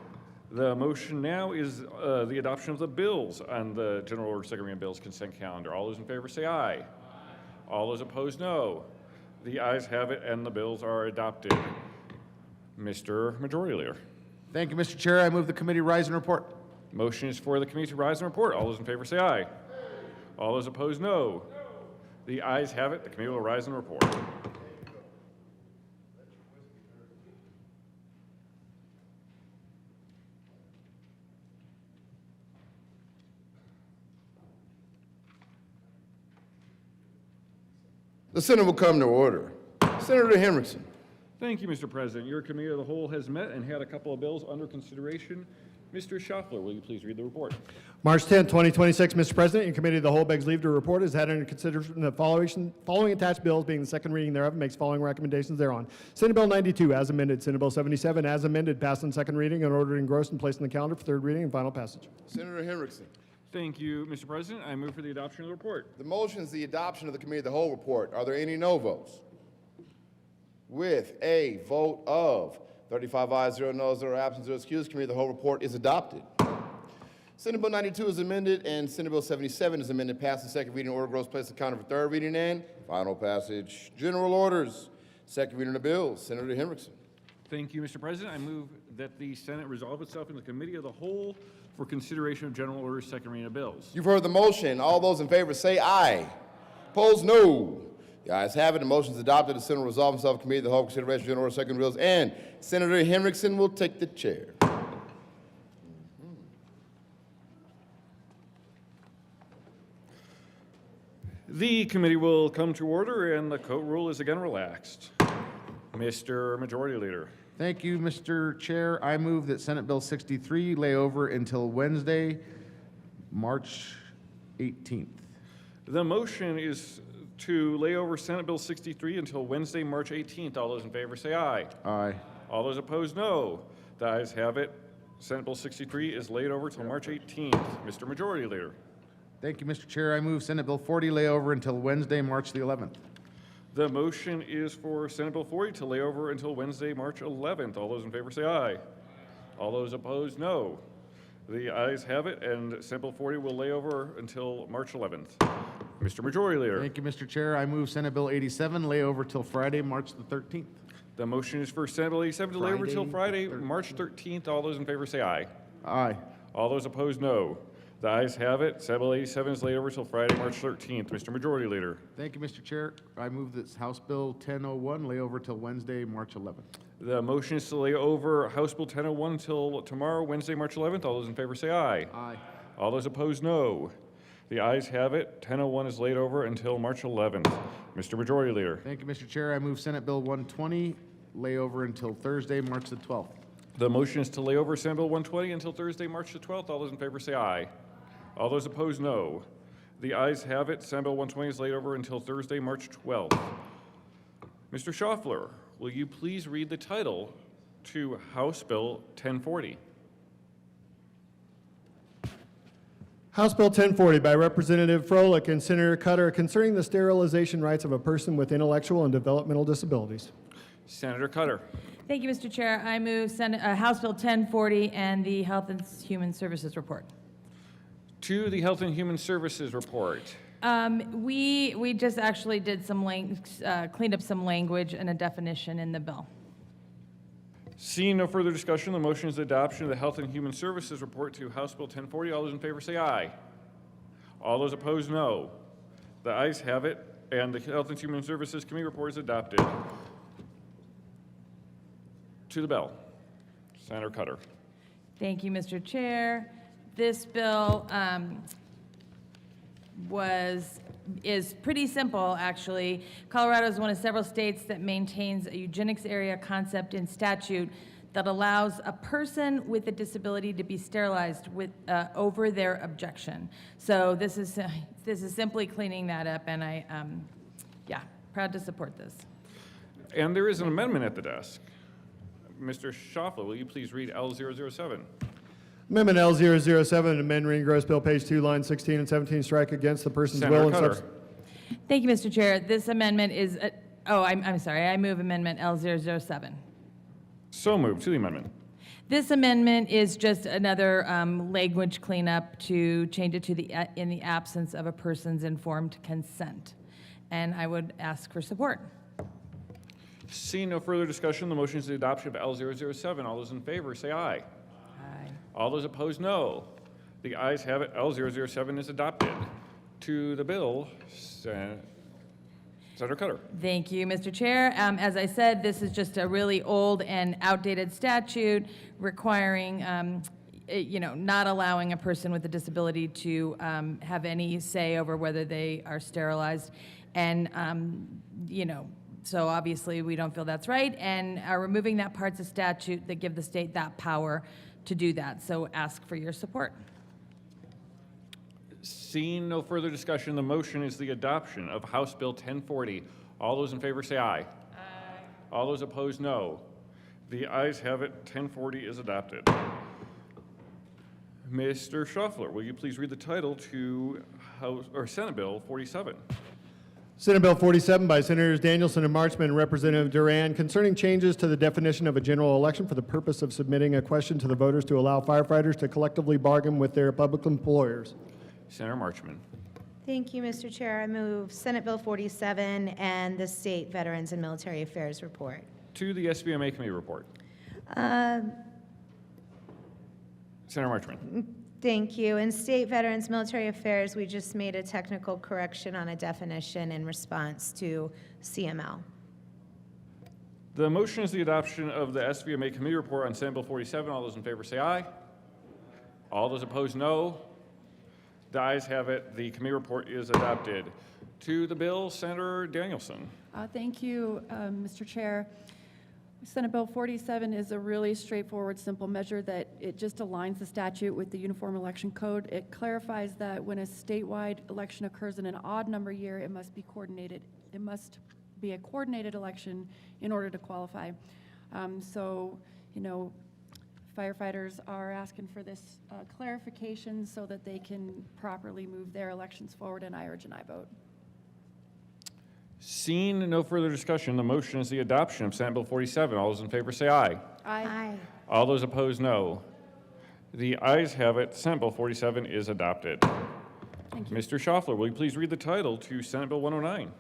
The motion now is the adoption of the bills on the general order, second reading of bills consent calendar. All those in favor say aye. All those opposed, no. The ayes have it, and the bills are adopted. Mr. Majority Leader. Thank you, Mr. Chair. I move the committee rise and report. Motion is for the committee to rise and report. All those in favor say aye. All those opposed, no. The ayes have it. The committee will rise and report. The Senate will come to order. Senator Henriksen. Thank you, Mr. President. Your committee of the whole has met and had a couple of bills under consideration. Mr. Schaffler, will you please read the report? March 10, 2026, Mr. President, your committee of the whole begs leave to report has had under consideration the following attached bills being the second reading thereof and makes following recommendations thereon. Senate Bill 92 as amended, Senate Bill 77 as amended, passed on second reading and ordered engrossed and placed on the calendar for third reading and final passage. Senator Henriksen. Thank you, Mr. President. I move for the adoption of the report. The motion is the adoption of the Committee of the Whole report. Are there any no votes? With a vote of 35 ayes, 0 noes, 0 absent, 0 excused, Committee of the Whole report is adopted. Senate Bill 92 is amended, and Senate Bill 77 is amended. Passed the second reading, order goes placed on counter for third reading and final passage. General orders. Second reading of the bill, Senator Henriksen. Thank you, Mr. President. I move that the Senate resolve itself in the committee of the whole for consideration of general orders, second reading of bills. You've heard the motion. All those in favor say aye. Opposed, no. The ayes have it. The motion is adopted. The Senate will resolve itself in committee of the whole for consideration of general orders, second reading of bills, and Senator Henriksen will take the chair. The committee will come to order, and the court rule is again relaxed. Mr. Majority Leader. Thank you, Mr. Chair. I move that Senate Bill 63 lay over until Wednesday, March 18th. The motion is to lay over Senate Bill 63 until Wednesday, March 18th. All those in favor say aye. Aye. All those opposed, no. The ayes have it. Senate Bill 63 is laid over till March 18th. Mr. Majority Leader. Thank you, Mr. Chair. I move Senate Bill 40 lay over until Wednesday, March the 11th. The motion is for Senate Bill 40 to lay over until Wednesday, March 11th. All those in favor say aye. All those opposed, no. The ayes have it, and Senate Bill 40 will lay over until March 11th. Mr. Majority Leader. Thank you, Mr. Chair. I move Senate Bill 87 lay over till Friday, March the 13th. The motion is for Senate Bill 87 to lay over till Friday, Friday, March 13th. All those in favor say aye. Aye. All those opposed, no. The ayes have it. Senate Bill 87 is laid over till Friday, March 13th. Mr. Majority Leader. Thank you, Mr. Chair. I move that House Bill 1001 lay over till Wednesday, March 11th. The motion is to lay over House Bill 1001 until tomorrow, Wednesday, March 11th. All those in favor say aye. Aye. All those opposed, no. The ayes have it. 1001 is laid over until March 11th. Mr. Majority Leader. Thank you, Mr. Chair. I move Senate Bill 120 lay over until Thursday, March the 12th. The motion is to lay over Senate Bill 120 until Thursday, March the 12th. All those in favor say aye. All those opposed, no. The ayes have it. Senate Bill 120 is laid over until Thursday, March 12th. Mr. Schaffler, will you please read the title to House Bill 1040? House Bill 1040 by Representative Froelich and Senator Cutter concerning the sterilization rights of a person with intellectual and developmental disabilities. Senator Cutter. Thank you, Mr. Chair. I move House Bill 1040 and the Health and Human Services report. To the Health and Human Services report. We just actually did some cleaned up some language and a definition in the bill. Seeing no further discussion, the motion is the adoption of the Health and Human Services report to House Bill 1040. All those in favor say aye. All those opposed, no. The ayes have it, and the Health and Human Services Committee report is adopted. To the bill. Senator Cutter. Thank you, Mr. Chair. This bill is pretty simple, actually. Colorado is one of several states that maintains a eugenics area concept in statute that allows a person with a disability to be sterilized over their objection. So this is simply cleaning that up, and proud to support this. And there is an amendment at the desk. Mr. Schaffler, will you please read L007? Amendment L007, amend Ring Gross Bill, page 2, lines 16 and 17, strike against the person's will and Cutter. Thank you, Mr. Chair. This amendment is, I'm sorry, I move Amendment L007. So moved. To the amendment. This amendment is just another language cleanup to change it to in the absence of a person's informed consent. And I would ask for support. Seeing no further discussion, the motion is the adoption of L007. All those in favor say aye. Aye. All those opposed, no. The ayes have it. L007 is adopted. To the bill, Senator Cutter. Thank you, Mr. Chair. As I said, this is just a really old and outdated statute requiring, not allowing a person with a disability to have any say over whether they are sterilized. And, so obviously we don't feel that's right, and are removing that parts of statute that give the state that power to do that. So ask for your support. Seeing no further discussion, the motion is the adoption of House Bill 1040. All those in favor say aye. Aye. All those opposed, no. The ayes have it. 1040 is adopted. Mr. Schaffler, will you please read the title to Senate Bill 47? Senate Bill 47 by Senators Danielson and Marchman and Representative Duran concerning changes to the definition of a general election for the purpose of submitting a question to the voters to allow firefighters to collectively bargain with their public employers. Senator Marchman. Thank you, Mr. Chair. I move Senate Bill 47 and the State Veterans and Military Affairs Report. To the SBMA Committee report. Senator Marchman. Thank you. In State Veterans Military Affairs, we just made a technical correction on a definition in response to CML. The motion is the adoption of the SVMA Committee report on Senate Bill 47. All those in favor say aye. All those opposed, no. The ayes have it. The committee report is adopted. To the bill, Senator Danielson. Thank you, Mr. Chair. Senate Bill 47 is a really straightforward, simple measure that it just aligns the statute with the Uniform Election Code. It clarifies that when a statewide election occurs in an odd number year, it must be coordinated. It must be a coordinated election in order to qualify. So, you know, firefighters are asking for this clarification so that they can properly move their elections forward, and I urge an aye vote. Seeing no further discussion, the motion is the adoption of Senate Bill 47. All those in favor say aye. Aye. All those opposed, no. The ayes have it. Senate Bill 47 is adopted. Thank you. Mr. Schaffler, will you please read the title to Senate Bill 109?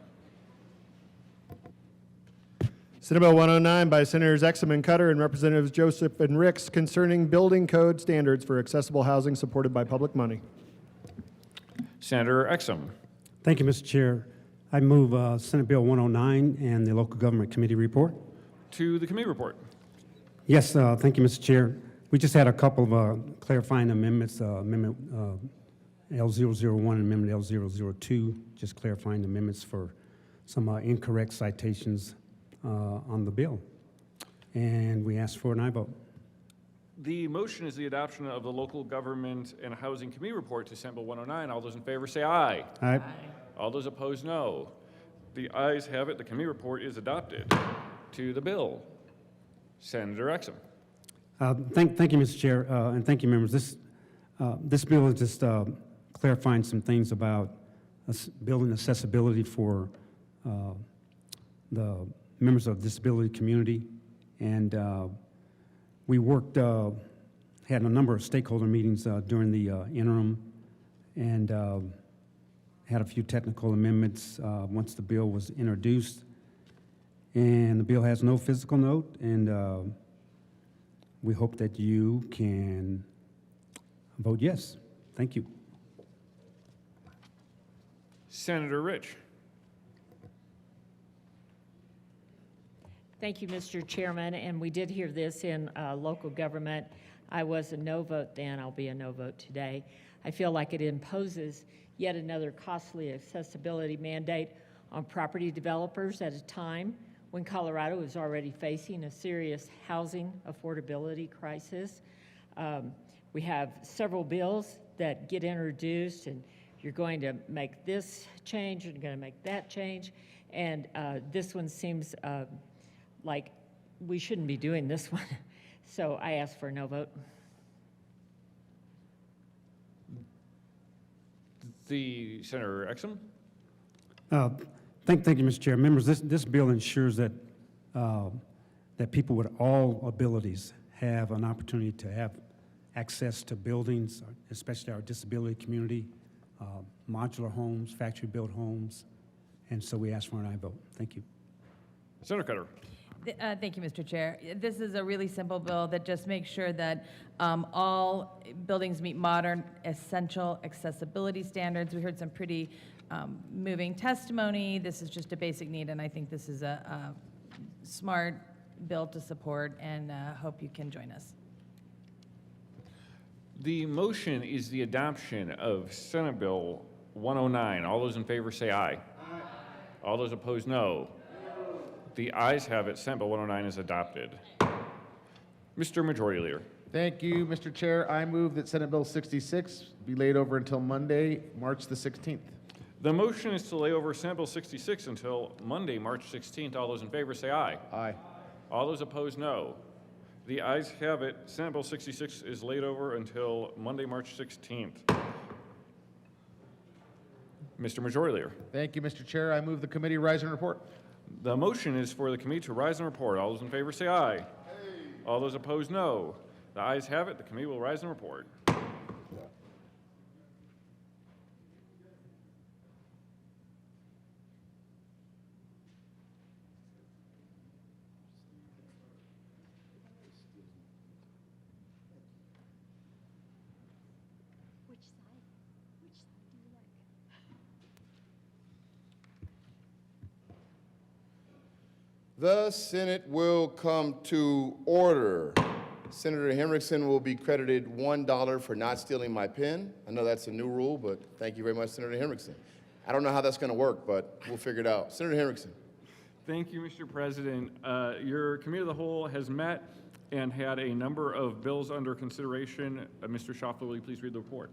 Senate Bill 109 by Senators Exum and Cutter and Representatives Joseph and Ricks concerning building code standards for accessible housing supported by public money. Senator Exum. Thank you, Mr. Chair. I move Senate Bill 109 and the Local Government Committee report. To the committee report. Yes, thank you, Mr. Chair. We just had a couple of clarifying amendments, Amendment L001 and Amendment L002, just clarifying the amendments for some incorrect citations on the bill. And we ask for an aye vote. The motion is the adoption of the Local Government and Housing Committee report to Senate Bill 109. All those in favor say aye. Aye. All those opposed, no. The ayes have it. The committee report is adopted. To the bill, Senator Exum. Thank you, Mr. Chair, and thank you, members. This bill is just clarifying some things about building accessibility for the members of the disability community. And we worked, had a number of stakeholder meetings during the interim, and had a few technical amendments once the bill was introduced. And the bill has no physical note, and we hope that you can vote yes. Thank you. Senator Rich. Thank you, Mr. Chairman, and we did hear this in local government. I was a no vote then, I'll be a no vote today. I feel like it imposes yet another costly accessibility mandate on property developers at a time when Colorado is already facing a serious housing affordability crisis. We have several bills that get introduced, and you're going to make this change, you're going to make that change, and this one seems like we shouldn't be doing this one. So I ask for a no vote. The Senator Exum. Thank you, Mr. Chair. Members, this bill ensures that that people with all abilities have an opportunity to have access to buildings, especially our disability community, modular homes, factory-built homes, and so we ask for an aye vote. Thank you. Senator Cutter. Thank you, Mr. Chair. This is a really simple bill that just makes sure that all buildings meet modern, essential accessibility standards. We heard some pretty moving testimony. This is just a basic need, and I think this is a smart bill to support, and hope you can join us. The motion is the adoption of Senate Bill 109. All those in favor say aye. Aye. All those opposed, no. The ayes have it. Senate Bill 109 is adopted. Mr. Majority Leader. Thank you, Mr. Chair. I move that Senate Bill 66 be laid over until Monday, March the 16th. The motion is to lay over Senate Bill 66 until Monday, March 16th. All those in favor say aye. Aye. All those opposed, no. The ayes have it. Senate Bill 66 is laid over until Monday, March 16th. Mr. Majority Leader. Thank you, Mr. Chair. I move the committee rise and report. The motion is for the committee to rise and report. All those in favor say aye. All those opposed, no. The ayes have it. The committee will rise and report. The Senate will come to order. Senator Henriksen will be credited $1 for not stealing my pen. I know that's a new rule, but thank you very much, Senator Henriksen. I don't know how that's going to work, but we'll figure it out. Senator Henriksen. Thank you, Mr. President. Your committee of the whole has met and had a number of bills under consideration. Mr. Schaffler, will you please read the report?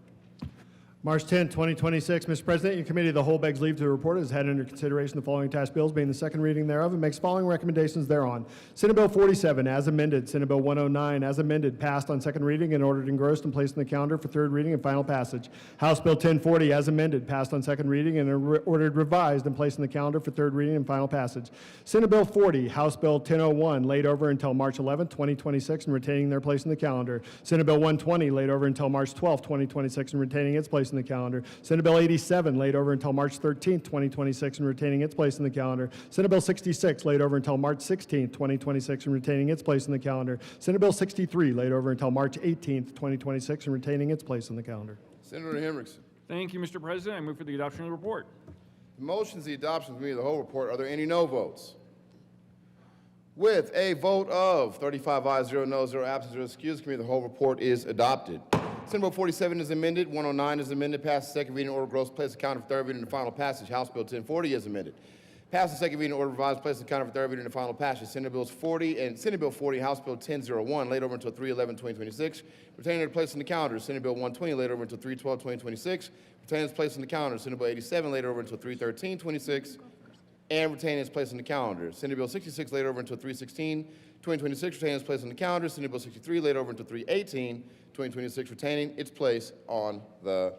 March 10, 2026, Mr. President, your committee of the whole begs leave to report has had under consideration the following task bills, being the second reading thereof, and makes following recommendations thereon. Senate Bill 47, as amended. Senate Bill 109, as amended, passed on second reading and ordered engrossed and placed in the calendar for third reading and final passage. House Bill 1040, as amended, passed on second reading and ordered revised and placed in the calendar for third reading and final passage. Senate Bill 40, House Bill 1001, laid over until March 11, 2026, and retaining their place in the calendar. Senate Bill 120, laid over until March 12, 2026, and retaining its place in the calendar. Senate Bill 87, laid over until March 13, 2026, and retaining its place in the calendar. Senate Bill 66, laid over until March 16, 2026, and retaining its place in the calendar. Senate Bill 63, laid over until March 18, 2026, and retaining its place in the calendar. Senator Henriksen. Thank you, Mr. President. I move for the adoption of the report. The motion is the adoption of the committee of the whole report. Are there any no votes? With a vote of 35 ayes, 0 noes, 0 absent, 0 excused, the committee of the whole report is adopted. Senate Bill 47 is amended, 109 is amended, passed second reading, order gross, place account for third reading and final passage. House Bill 1040 is amended. Passed second reading, order revised, place account for third reading and final passage. Senate Bill 40, House Bill 1001, laid over until 3/11/2026, retaining their place in the calendar. Senate Bill 120, laid over until 3/12/2026, retaining its place in the calendar. Senate Bill 87, laid over until 3/13/26, and retaining its place in the calendar. Senate Bill 66, laid over until 3/16/2026, retaining its place on the calendar. Senate Bill 63, laid over until 3/18/2026, retaining its place on the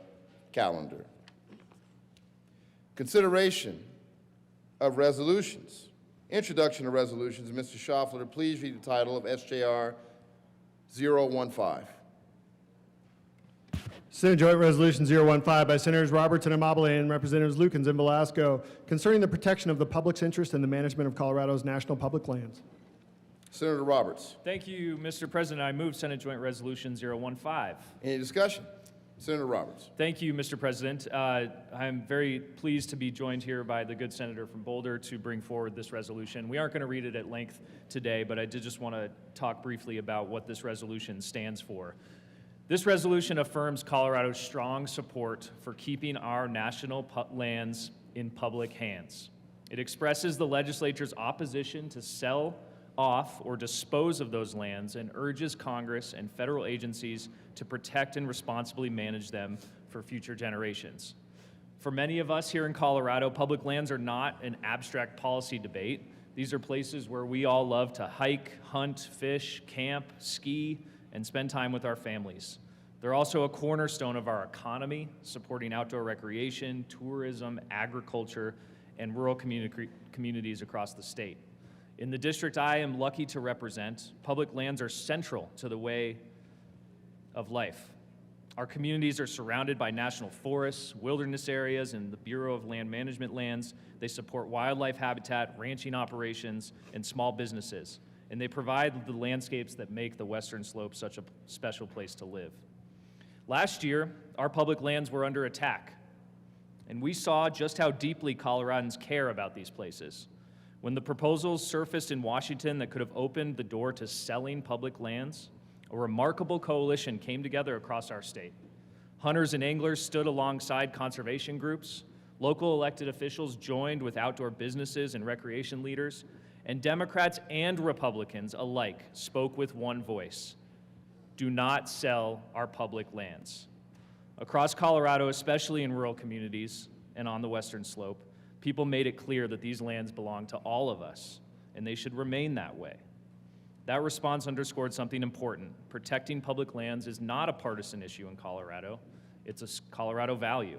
calendar. Consideration of resolutions. Introduction of resolutions. Mr. Schaffler, please read the title of SJR 015. Senate Joint Resolution 015 by Senators Roberts and Amabile and Representatives Lukens and Velasco concerning the protection of the public's interest in the management of Colorado's national public lands. Senator Roberts. Thank you, Mr. President. I move Senate Joint Resolution 015. Any discussion? Senator Roberts. Thank you, Mr. President. I'm very pleased to be joined here by the good senator from Boulder to bring forward this resolution. We aren't going to read it at length today, but I did just want to talk briefly about what this resolution stands for. This resolution affirms Colorado's strong support for keeping our national lands in public hands. It expresses the legislature's opposition to sell off or dispose of those lands and urges Congress and federal agencies to protect and responsibly manage them for future generations. For many of us here in Colorado, public lands are not an abstract policy debate. These are places where we all love to hike, hunt, fish, camp, ski, and spend time with our families. They're also a cornerstone of our economy, supporting outdoor recreation, tourism, agriculture, and rural communities across the state. In the district I am lucky to represent, public lands are central to the way of life. Our communities are surrounded by national forests, wilderness areas, and the Bureau of Land Management lands. They support wildlife habitat, ranching operations, and small businesses. And they provide the landscapes that make the Western Slope such a special place to live. Last year, our public lands were under attack, and we saw just how deeply Coloradans care about these places. When the proposals surfaced in Washington that could have opened the door to selling public lands, a remarkable coalition came together across our state. Hunters and anglers stood alongside conservation groups, local elected officials joined with outdoor businesses and recreation leaders, and Democrats and Republicans alike spoke with one voice: do not sell our public lands. Across Colorado, especially in rural communities and on the Western Slope, people made it clear that these lands belong to all of us, and they should remain that way. That response underscored something important. Protecting public lands is not a partisan issue in Colorado. It's a Colorado value.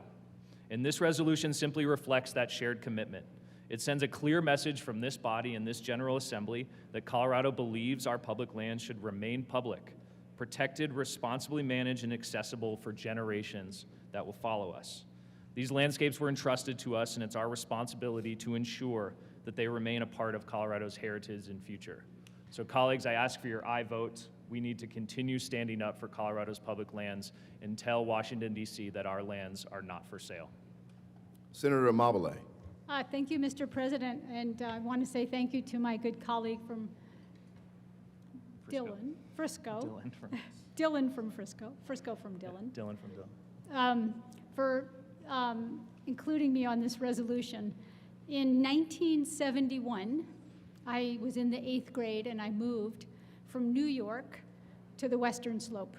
And this resolution simply reflects that shared commitment. It sends a clear message from this body and this General Assembly that Colorado believes our public lands should remain public, protected, responsibly managed, and accessible for generations that will follow us. These landscapes were entrusted to us, and it's our responsibility to ensure that they remain a part of Colorado's heritage and future. So colleagues, I ask for your aye vote. We need to continue standing up for Colorado's public lands and tell Washington, D.C. that our lands are not for sale. Senator Amabile. Thank you, Mr. President, and I want to say thank you to my good colleague from Frisco. Dylan from Frisco from Dylan. Dylan from Dylan. For including me on this resolution. In 1971, I was in the 8th grade and I moved from New York to the Western Slope.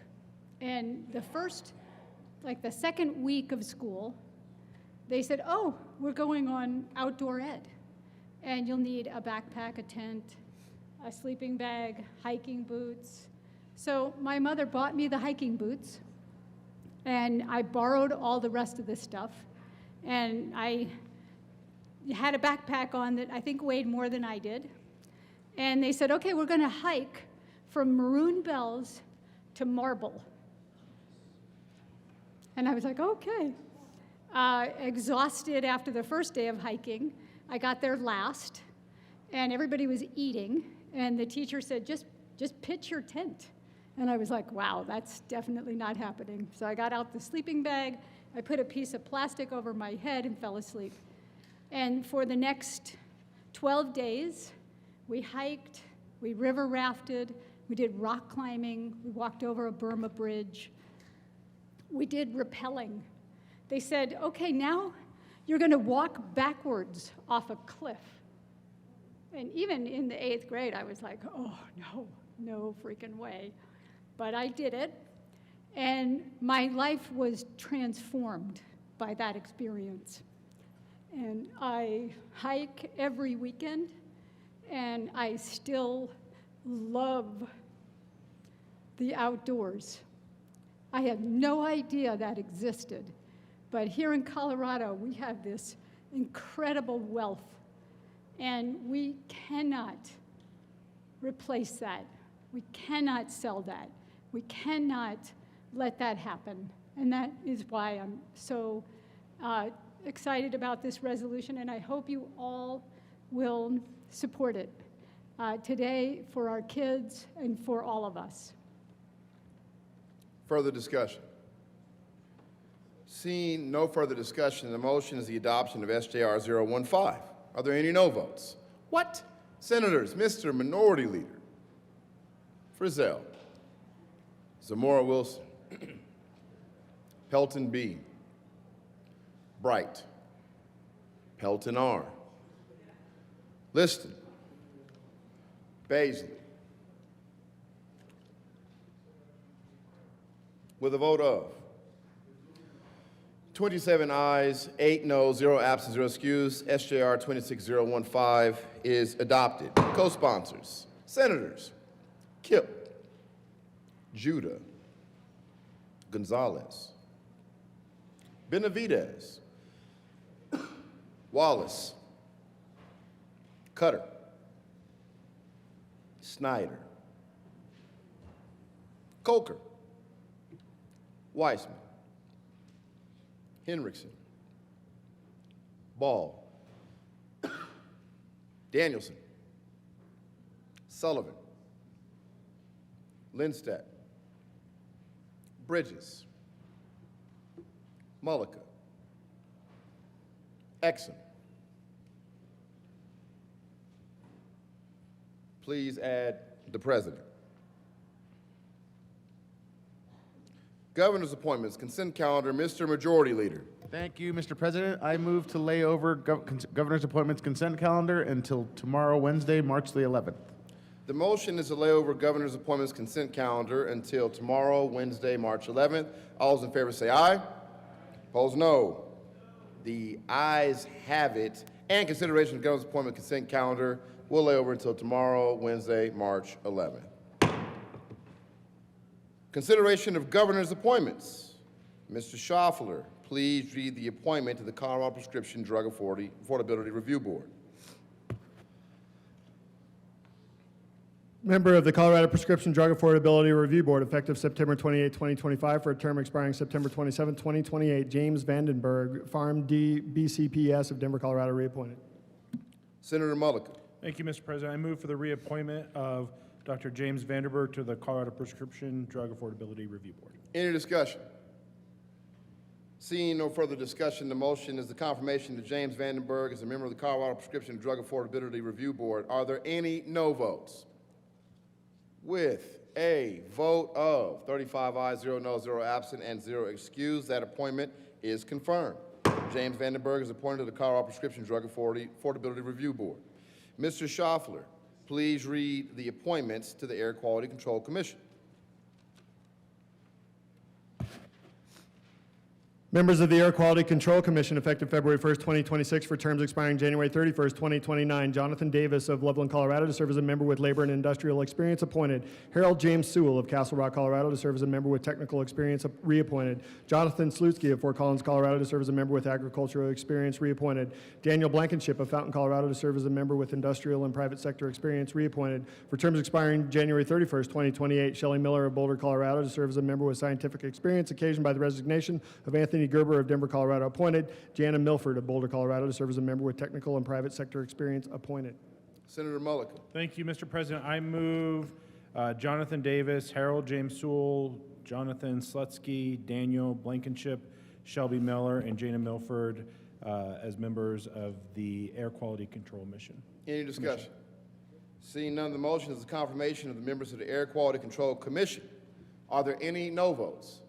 And the second week of school, they said, oh, we're going on outdoor ed. And you'll need a backpack, a tent, a sleeping bag, hiking boots. So my mother bought me the hiking boots, and I borrowed all the rest of the stuff. And I had a backpack on that I think weighed more than I did. And they said, okay, we're gonna hike from Maroon Bells to Marble. And I was like, okay. Exhausted after the first day of hiking, I got there last, and everybody was eating, and the teacher said, just pitch your tent. And I was like, wow, that's definitely not happening. So I got out the sleeping bag, I put a piece of plastic over my head and fell asleep. And for the next 12 days, we hiked, we river rafted, we did rock climbing, we walked over a Burma bridge, we did rappelling. They said, okay, now you're gonna walk backwards off a cliff. And even in the 8th grade, I was like, oh, no freaking way. But I did it, and my life was transformed by that experience. And I hike every weekend, and I still love the outdoors. I had no idea that existed. But here in Colorado, we have this incredible wealth, and we cannot replace that. We cannot sell that. We cannot let that happen. And that is why I'm so excited about this resolution, and I hope you all will support it today for our kids and for all of us. Further discussion? Seeing no further discussion, the motion is the adoption of SJR 015. Are there any no votes? What? Senators, Mr. Minority Leader Frizzell, Zamora Wilson, Pelton B, Bright, Pelton R, Liston, Baisley. With a vote of 27 ayes, 8 noes, 0 absent, 0 excused, SJR 26015 is adopted. Co-sponsors, Senators Kipp, Judah, Gonzalez, Benavidez, Wallace, Cutter, Snyder, Coker, Weissman, Henriksen, Ball, Danielson, Sullivan, Lindstedt, Bridges, Mullica, Exum. Please add the president. Governor's appointments, consent calendar, Mr. Majority Leader. Thank you, Mr. President. I move to lay over governor's appointments consent calendar until tomorrow, Wednesday, March the 11th. The motion is to lay over governor's appointments consent calendar until tomorrow, Wednesday, March 11th. All those in favor say aye. Opposed, no. The ayes have it. And consideration of governor's appointment consent calendar will lay over until tomorrow, Wednesday, March 11th. Consideration of governor's appointments. Mr. Schaffler, please read the appointment to the Colorado Prescription Drug Affordability Review Board. Member of the Colorado Prescription Drug Affordability Review Board, effective September 28, 2025, for a term expiring September 27, 2028, James Vandenberg, Farm D, BCPS of Denver, Colorado, reappointed. Senator Mulliken. Thank you, Mr. President. I move for the reappointment of Dr. James Vandenberg to the Colorado Prescription Drug Affordability Review Board. Any discussion? Seeing no further discussion, the motion is the confirmation that James Vandenberg is a member of the Colorado Prescription Drug Affordability Review Board. Are there any no votes? With a vote of 35 ayes, 0 no, 0 absent, and 0 excused, that appointment is confirmed. James Vandenberg is appointed to the Colorado Prescription Drug Affordability Review Board. Mr. Schaffler, please read the appointments to the Air Quality Control Commission. Members of the Air Quality Control Commission, effective February 1st, 2026, for terms expiring January 31st, 2029. Jonathan Davis of Loveland, Colorado, to serve as a member with labor and industrial experience, appointed. Harold James Sewell of Castle Rock, Colorado, to serve as a member with technical experience, reappointed. Jonathan Slutsky of Fort Collins, Colorado, to serve as a member with agricultural experience, reappointed. Daniel Blankenship of Fountain, Colorado, to serve as a member with industrial and private sector experience, reappointed. For terms expiring January 31st, 2028, Shelley Miller of Boulder, Colorado, to serve as a member with scientific experience occasioned by the resignation of Anthony Gerber of Denver, Colorado, appointed. Jana Milford of Boulder, Colorado, to serve as a member with technical and private sector experience, appointed. Senator Mulliken. Thank you, Mr. President. I move Jonathan Davis, Harold James Sewell, Jonathan Slutsky, Daniel Blankenship, Shelby Miller, and Jana Milford as members of the Air Quality Control Mission. Any discussion? Seeing none, the motion is the confirmation of the members of the Air Quality Control Commission. Are there any no votes?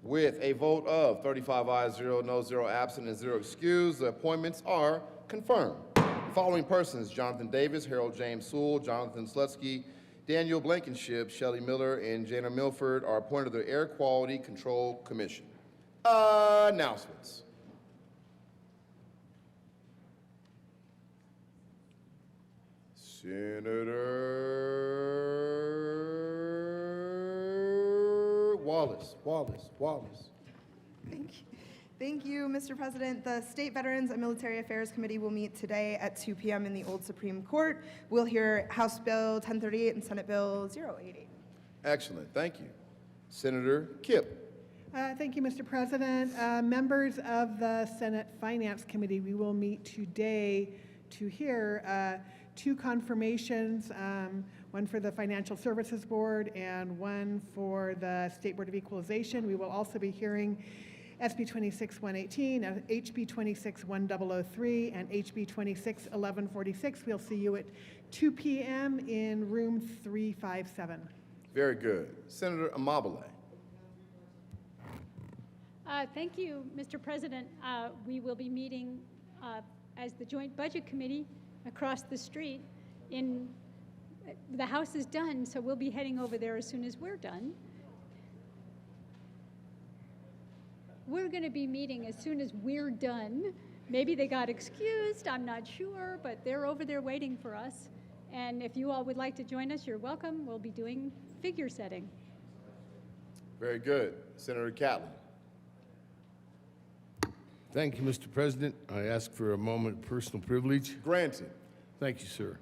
With a vote of 35 ayes, 0 no, 0 absent, and 0 excused, the appointments are confirmed. The following persons, Jonathan Davis, Harold James Sewell, Jonathan Slutsky, Daniel Blankenship, Shelley Miller, and Jana Milford, are appointed to the Air Quality Control Commission. Announcements. Senator Wallace. Thank you, Mr. President. The State Veterans and Military Affairs Committee will meet today at 2 p.m. in the Old Supreme Court. We'll hear House Bill 1038 and Senate Bill 088. Excellent, thank you. Senator Kipp. Thank you, Mr. President. Members of the Senate Finance Committee, we will meet today to hear two confirmations, one for the Financial Services Board and one for the State Board of Equalization. We will also be hearing SB 26-118, HB 26-1003, and HB 26-1146. We'll see you at 2 p.m. in room 357. Very good. Senator Amabile. Thank you, Mr. President. We will be meeting as the Joint Budget Committee across the street. The House is done, so we'll be heading over there as soon as we're done. We're going to be meeting as soon as we're done. Maybe they got excused, I'm not sure, but they're over there waiting for us. And if you all would like to join us, you're welcome. We'll be doing figure setting. Very good. Senator Catlin. Thank you, Mr. President. I ask for a moment of personal privilege. Granted. Thank you, sir.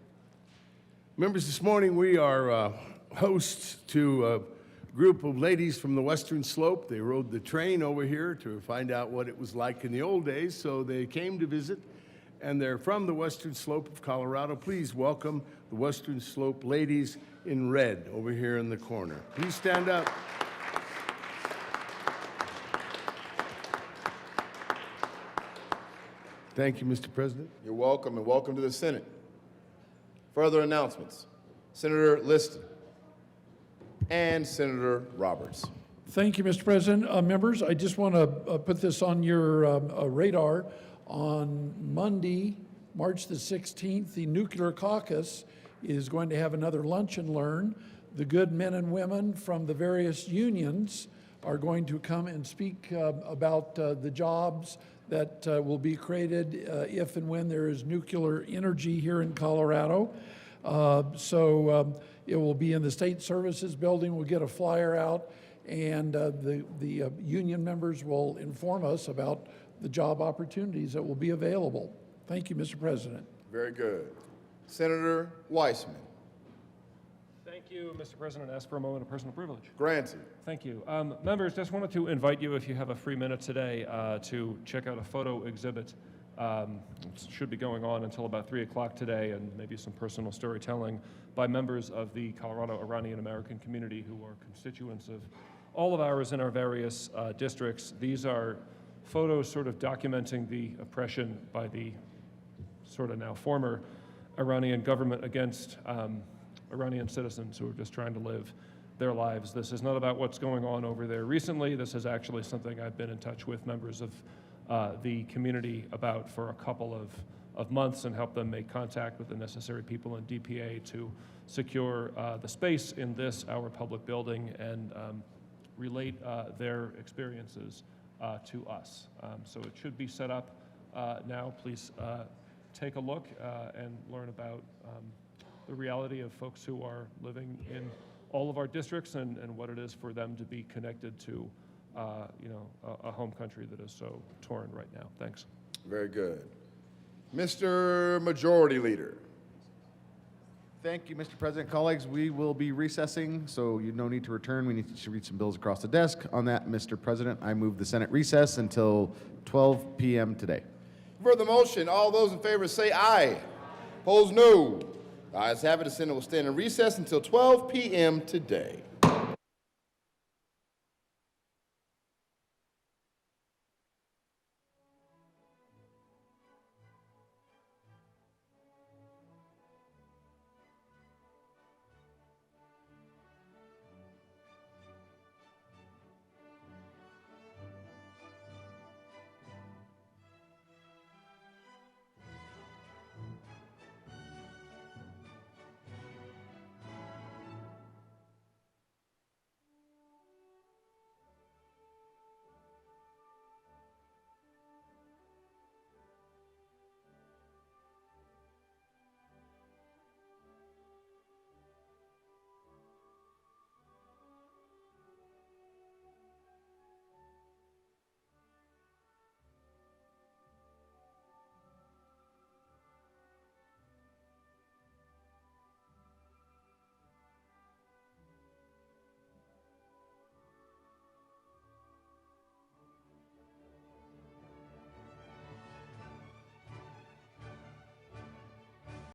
Members, this morning we are hosts to a group of ladies from the Western Slope. They rode the train over here to find out what it was like in the old days, so they came to visit, and they're from the Western Slope of Colorado. Please welcome the Western Slope ladies in red over here in the corner. Please stand up. Thank you, Mr. President. You're welcome, and welcome to the Senate. Further announcements. Senator Liston and Senator Roberts. Thank you, Mr. President. Members, I just want to put this on your radar. On Monday, March the 16th, the Nuclear Caucus is going to have another lunch and learn. The good men and women from the various unions are going to come and speak about the jobs that will be created if and when there is nuclear energy here in Colorado. It will be in the State Services Building. We'll get a flyer out, and the union members will inform us about the job opportunities that will be available. Thank you, Mr. President. Very good. Senator Weissman. Thank you, Mr. President. Ask for a moment of personal privilege. Granted. Thank you. Members, just wanted to invite you, if you have a free minute today, to check out a photo exhibit. It should be going on until about 3 o'clock today, and maybe some personal storytelling by members of the Colorado Iranian American community who are constituents of all of ours in our various districts. These are photos sort of documenting the oppression by the sort of now former Iranian government against Iranian citizens who are just trying to live their lives. This is not about what's going on over there recently. This is actually something I've been in touch with members of the community about for a couple of months and help them make contact with the necessary people in DPA to secure the space in this, our public building, and relate their experiences to us. So it should be set up now. Please take a look and learn about the reality of folks who are living in all of our districts and what it is for them to be connected to a home country that is so torn right now. Thanks. Very good. Mr. Majority Leader. Thank you, Mr. President. Colleagues, we will be recessing, so you no need to return. We need to read some bills across the desk. On that, Mr. President, I move the Senate recess until 12 p.m. today. For the motion, all those in favor say aye. Opposed, no. The ayes have it. The Senate will stand in recess until 12 p.m. today.